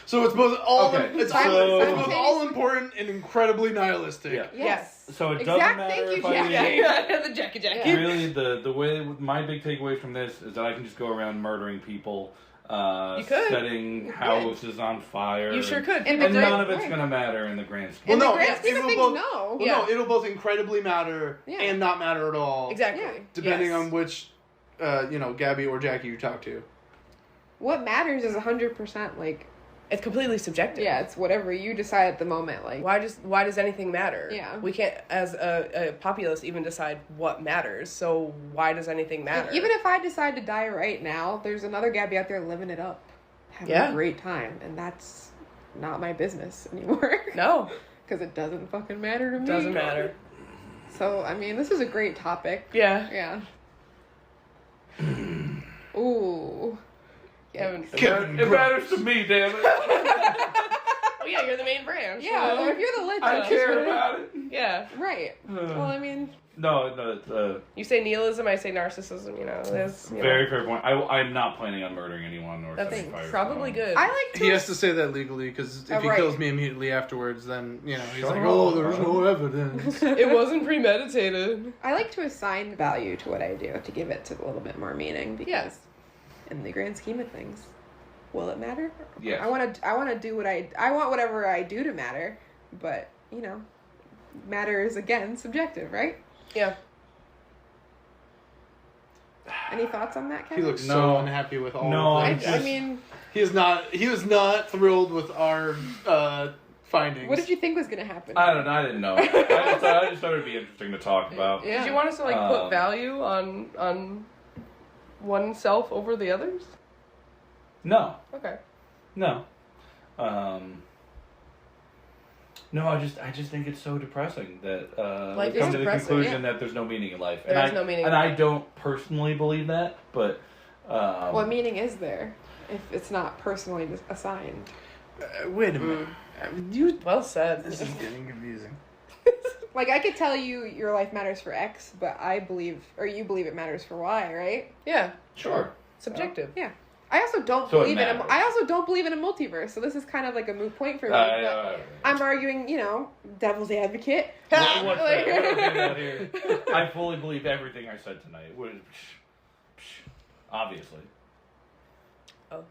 Speaker 2: So it's both all
Speaker 1: Okay,
Speaker 2: it's
Speaker 1: so-
Speaker 2: both all important and incredibly nihilistic.
Speaker 1: Yeah.
Speaker 4: Yes.
Speaker 1: So it doesn't
Speaker 4: Exact-
Speaker 1: matter
Speaker 4: thank you,
Speaker 1: if I
Speaker 4: Jack.
Speaker 3: Yeah. The Jackie Jackie.
Speaker 4: Yeah.
Speaker 1: really the way my big takeaway from this is that I can just go around murdering people,
Speaker 3: You could.
Speaker 1: setting houses on fire.
Speaker 3: You sure could.
Speaker 4: And
Speaker 1: And
Speaker 4: the
Speaker 1: none of
Speaker 4: great-
Speaker 1: it's
Speaker 4: right.
Speaker 1: gonna matter in the grand scheme.
Speaker 2: Well,
Speaker 4: In the
Speaker 2: no,
Speaker 4: grand
Speaker 2: it
Speaker 4: scheme of
Speaker 2: will
Speaker 4: things,
Speaker 2: both-
Speaker 4: no.
Speaker 2: Well,
Speaker 3: Yeah.
Speaker 2: no, it'll both incredibly matter
Speaker 4: Yeah.
Speaker 2: and not matter at all.
Speaker 3: Exactly.
Speaker 4: Yeah.
Speaker 2: Depending
Speaker 3: Yes.
Speaker 2: on which, Gabby or Jackie you talk to.
Speaker 4: What matters is 100% like
Speaker 3: It's completely subjective.
Speaker 4: Yeah, it's whatever you decide at the moment. Like,
Speaker 3: Why does anything matter?
Speaker 4: Yeah.
Speaker 3: We can't, as a populace, even decide what matters. So why does anything matter?
Speaker 4: even if I decide to die right now, there's another Gabby out there living it up, having a great time, and that's not my business anymore.
Speaker 3: No.
Speaker 4: Because it doesn't fucking matter to me.
Speaker 3: Doesn't matter.
Speaker 4: So, I mean, this is a great topic.
Speaker 3: Yeah.
Speaker 4: Yeah. Ooh.
Speaker 3: Kevin.
Speaker 1: It matters to me, damn it.
Speaker 3: Oh yeah, you're the main branch.
Speaker 4: Yeah, so if you're the Lich,
Speaker 1: I care about it.
Speaker 3: Yeah.
Speaker 4: Right. Well, I mean...
Speaker 1: No, it's
Speaker 3: You say nihilism, I say narcissism, there's...
Speaker 1: very fair point. I'm not planning on murdering anyone or
Speaker 3: That's
Speaker 1: setting fire.
Speaker 3: probably good.
Speaker 4: I like to...
Speaker 2: He has to say that legally, because if he
Speaker 4: right.
Speaker 2: kills me immediately afterwards, then, he's
Speaker 1: Shut
Speaker 2: like,
Speaker 1: up.
Speaker 2: oh, there's no evidence.
Speaker 3: It wasn't premeditated.
Speaker 4: I like to assign value to what I do, to give it to a little bit more meaning, because
Speaker 3: Yes.
Speaker 4: in the grand scheme of things, will it matter?
Speaker 1: Yes.
Speaker 4: I want to do I want whatever I do to matter, but, matter is, again, subjective, right?
Speaker 3: Yeah.
Speaker 4: Any thoughts on that, Kevin?
Speaker 2: He looks
Speaker 1: No.
Speaker 2: so unhappy with all
Speaker 1: No,
Speaker 2: of
Speaker 1: I
Speaker 2: this.
Speaker 4: I mean,
Speaker 2: He was not thrilled with our findings.
Speaker 4: what did you think was going to happen?
Speaker 1: I didn't know. I just thought it would be interesting to talk about.
Speaker 4: Yeah.
Speaker 3: Did you want us to put
Speaker 1: Um,
Speaker 3: value on oneself over the others?
Speaker 1: No.
Speaker 3: Okay.
Speaker 1: No. No, I just think it's so depressing that
Speaker 3: Life
Speaker 1: we come
Speaker 3: is
Speaker 1: to the
Speaker 3: depressing,
Speaker 1: conclusion that there's no meaning in life.
Speaker 3: There is no meaning in
Speaker 1: I
Speaker 3: life.
Speaker 1: don't personally believe that, but
Speaker 4: What meaning is there if it's not personally assigned?
Speaker 2: Wait a minute. You.
Speaker 3: Well said.
Speaker 2: This is getting confusing.
Speaker 4: Like, I could tell you your life matters for X, but I believe, or you believe it matters for Y, right?
Speaker 3: Yeah.
Speaker 1: sure.
Speaker 3: Subjective.
Speaker 4: Yeah. I also don't
Speaker 1: So it
Speaker 4: believe in
Speaker 1: matters.
Speaker 4: I also don't believe in a multiverse, so this is kind of like a moot point for me. but I'm arguing, devil's advocate.
Speaker 1: What's that? What are we about here? I fully believe everything I said tonight. Obviously.
Speaker 3: Oh.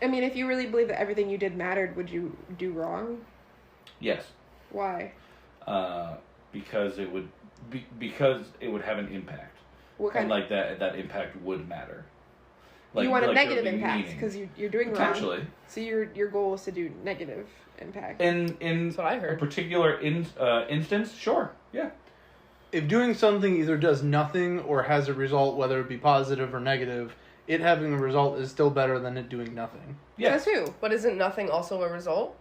Speaker 4: I mean, if you really believe that everything you did mattered, would you do wrong?
Speaker 1: Yes.
Speaker 4: Why?
Speaker 1: Because it would because it would have an impact.
Speaker 4: What kind
Speaker 1: And like that impact would matter.
Speaker 4: you want a
Speaker 1: like
Speaker 4: negative
Speaker 1: there would be
Speaker 4: impact
Speaker 1: meaning.
Speaker 4: because you're doing wrong.
Speaker 1: Potentially.
Speaker 4: So your goal is to do negative impact.
Speaker 1: In
Speaker 3: That's what I
Speaker 1: a
Speaker 3: heard.
Speaker 1: particular instance, sure, yeah.
Speaker 2: If doing something either does nothing or has a result, whether it be positive or negative, it having a result is still better than it doing nothing.
Speaker 1: Yes.
Speaker 4: So too.
Speaker 3: But isn't nothing also a result?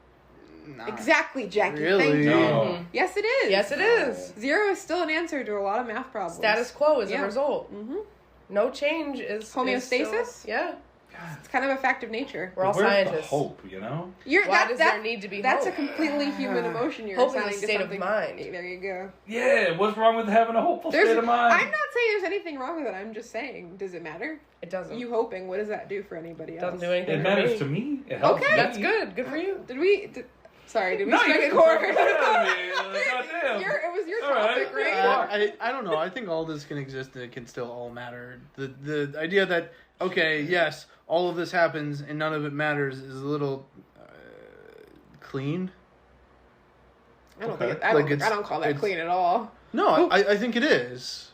Speaker 2: Not
Speaker 4: Exactly, Jackie.
Speaker 2: really.
Speaker 4: Thank you.
Speaker 1: No.
Speaker 4: Yes, it is.
Speaker 3: Yes, it is.
Speaker 4: 0 is still an answer to a lot of math problems.
Speaker 3: Status quo is
Speaker 4: Yeah.
Speaker 3: a result.
Speaker 4: Mm-hmm.
Speaker 3: No change is
Speaker 4: Homeostasis?
Speaker 3: is still- yeah.
Speaker 4: It's kind of a fact of nature.
Speaker 3: We're all
Speaker 1: Where's
Speaker 3: scientists.
Speaker 1: the hope, you know?
Speaker 3: Why does there need to be
Speaker 4: That's
Speaker 3: hope?
Speaker 4: a completely human emotion. You're
Speaker 3: Hope is a
Speaker 4: assigning to
Speaker 3: state of
Speaker 4: something.
Speaker 3: mind.
Speaker 4: There you go.
Speaker 1: Yeah, what's wrong with having a hopeful
Speaker 4: There's,
Speaker 1: state of mind?
Speaker 4: I'm not saying there's anything wrong with it. I'm just saying, does it matter?
Speaker 3: It doesn't.
Speaker 4: You hoping, what does that do for anybody else?
Speaker 3: Doesn't do anything.
Speaker 1: It
Speaker 3: for
Speaker 1: matters
Speaker 3: me.
Speaker 1: to me. It helps
Speaker 4: Okay.
Speaker 1: me.
Speaker 3: That's good. Good for you.
Speaker 4: Did we strike
Speaker 1: No,
Speaker 4: a
Speaker 1: you
Speaker 4: chord?
Speaker 1: Goddamn.
Speaker 4: It was your
Speaker 1: All
Speaker 4: topic,
Speaker 1: right.
Speaker 4: right?
Speaker 2: I don't know. I think all this can exist and it can still all matter. The idea that, okay, yes, all of this happens and none of it matters is a little clean.
Speaker 4: I don't
Speaker 2: Okay.
Speaker 4: think I
Speaker 2: Like,
Speaker 4: don't call that clean at all.
Speaker 2: No, I think it is.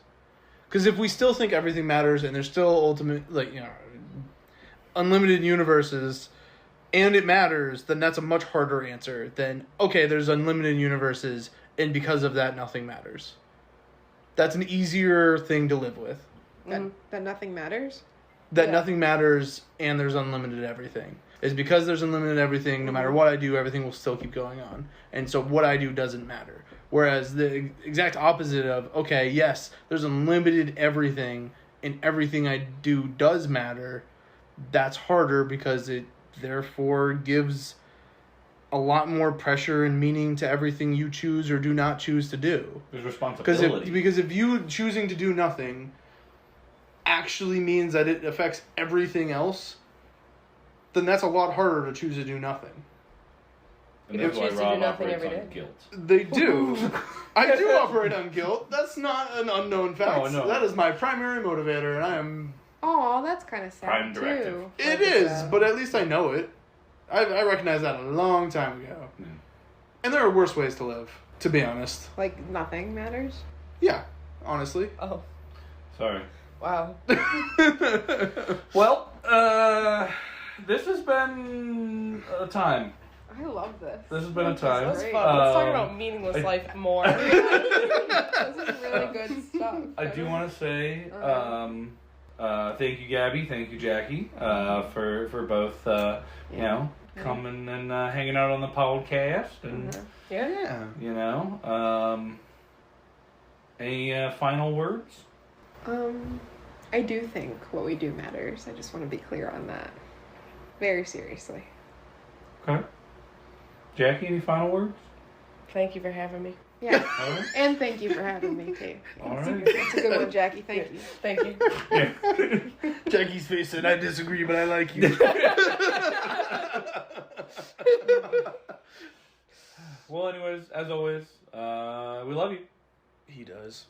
Speaker 2: Because if we still think everything matters and there's still ultimate, unlimited universes and it matters, then that's a much harder answer than, okay, there's unlimited universes and because of that, nothing matters. That's an easier thing to live with.
Speaker 4: That nothing matters.
Speaker 2: That
Speaker 4: Yeah.
Speaker 2: nothing matters and there's unlimited everything. Is because there's unlimited everything, no matter what I do, everything will still keep going on. And so what I do doesn't matter. Whereas the exact opposite of, okay, yes, there's unlimited everything and everything I do does matter, that's harder because it therefore gives a lot more pressure and meaning to everything you choose or do not choose to do.
Speaker 1: There's responsibility.
Speaker 2: Because if you choosing to do nothing actually means that it affects everything else, then that's a lot harder to choose to do nothing.
Speaker 1: And
Speaker 3: You
Speaker 1: that's
Speaker 3: choose
Speaker 1: why
Speaker 3: to do
Speaker 1: Rob
Speaker 3: nothing
Speaker 1: operates
Speaker 3: every
Speaker 1: on
Speaker 3: day.
Speaker 1: guilt.
Speaker 2: They do. I do operate on guilt. That's not an unknown fact.
Speaker 1: Oh, no.
Speaker 2: That is my primary motivator, and I am...
Speaker 4: Oh, that's kind of sad
Speaker 1: Prime
Speaker 4: too.
Speaker 1: directive.
Speaker 2: It is, but at least I know it. I recognized that a long time ago.
Speaker 1: Yeah.
Speaker 2: And there are worse ways to live, to be honest.
Speaker 4: Like nothing matters.
Speaker 2: Yeah, honestly.
Speaker 3: Oh,
Speaker 1: Sorry.
Speaker 3: wow.
Speaker 1: Well, this has been a time.
Speaker 4: I love this.
Speaker 1: This has been a time.
Speaker 3: That's fun. Let's talk about meaningless life more.
Speaker 4: This is really good stuff.
Speaker 1: I do want to say thank you, Gabby. Thank you, Jackie, for both you know, coming and hanging out on the podcast and
Speaker 3: Yeah.
Speaker 1: you know any final words?
Speaker 4: I do think what we do matters. I just want to be clear on that. Very seriously.
Speaker 1: Okay. Jackie, any final words?
Speaker 3: Thank you for having me.
Speaker 4: Yeah.
Speaker 1: All right.
Speaker 4: And thank you for having me too.
Speaker 1: All
Speaker 4: That's
Speaker 1: right.
Speaker 4: that's a good one, Jackie. Thank you.
Speaker 3: Thank you.
Speaker 1: Yeah.
Speaker 2: Jackie's face said, "I disagree, but I like you."
Speaker 1: Well, anyways, as always, we love you.
Speaker 2: He does.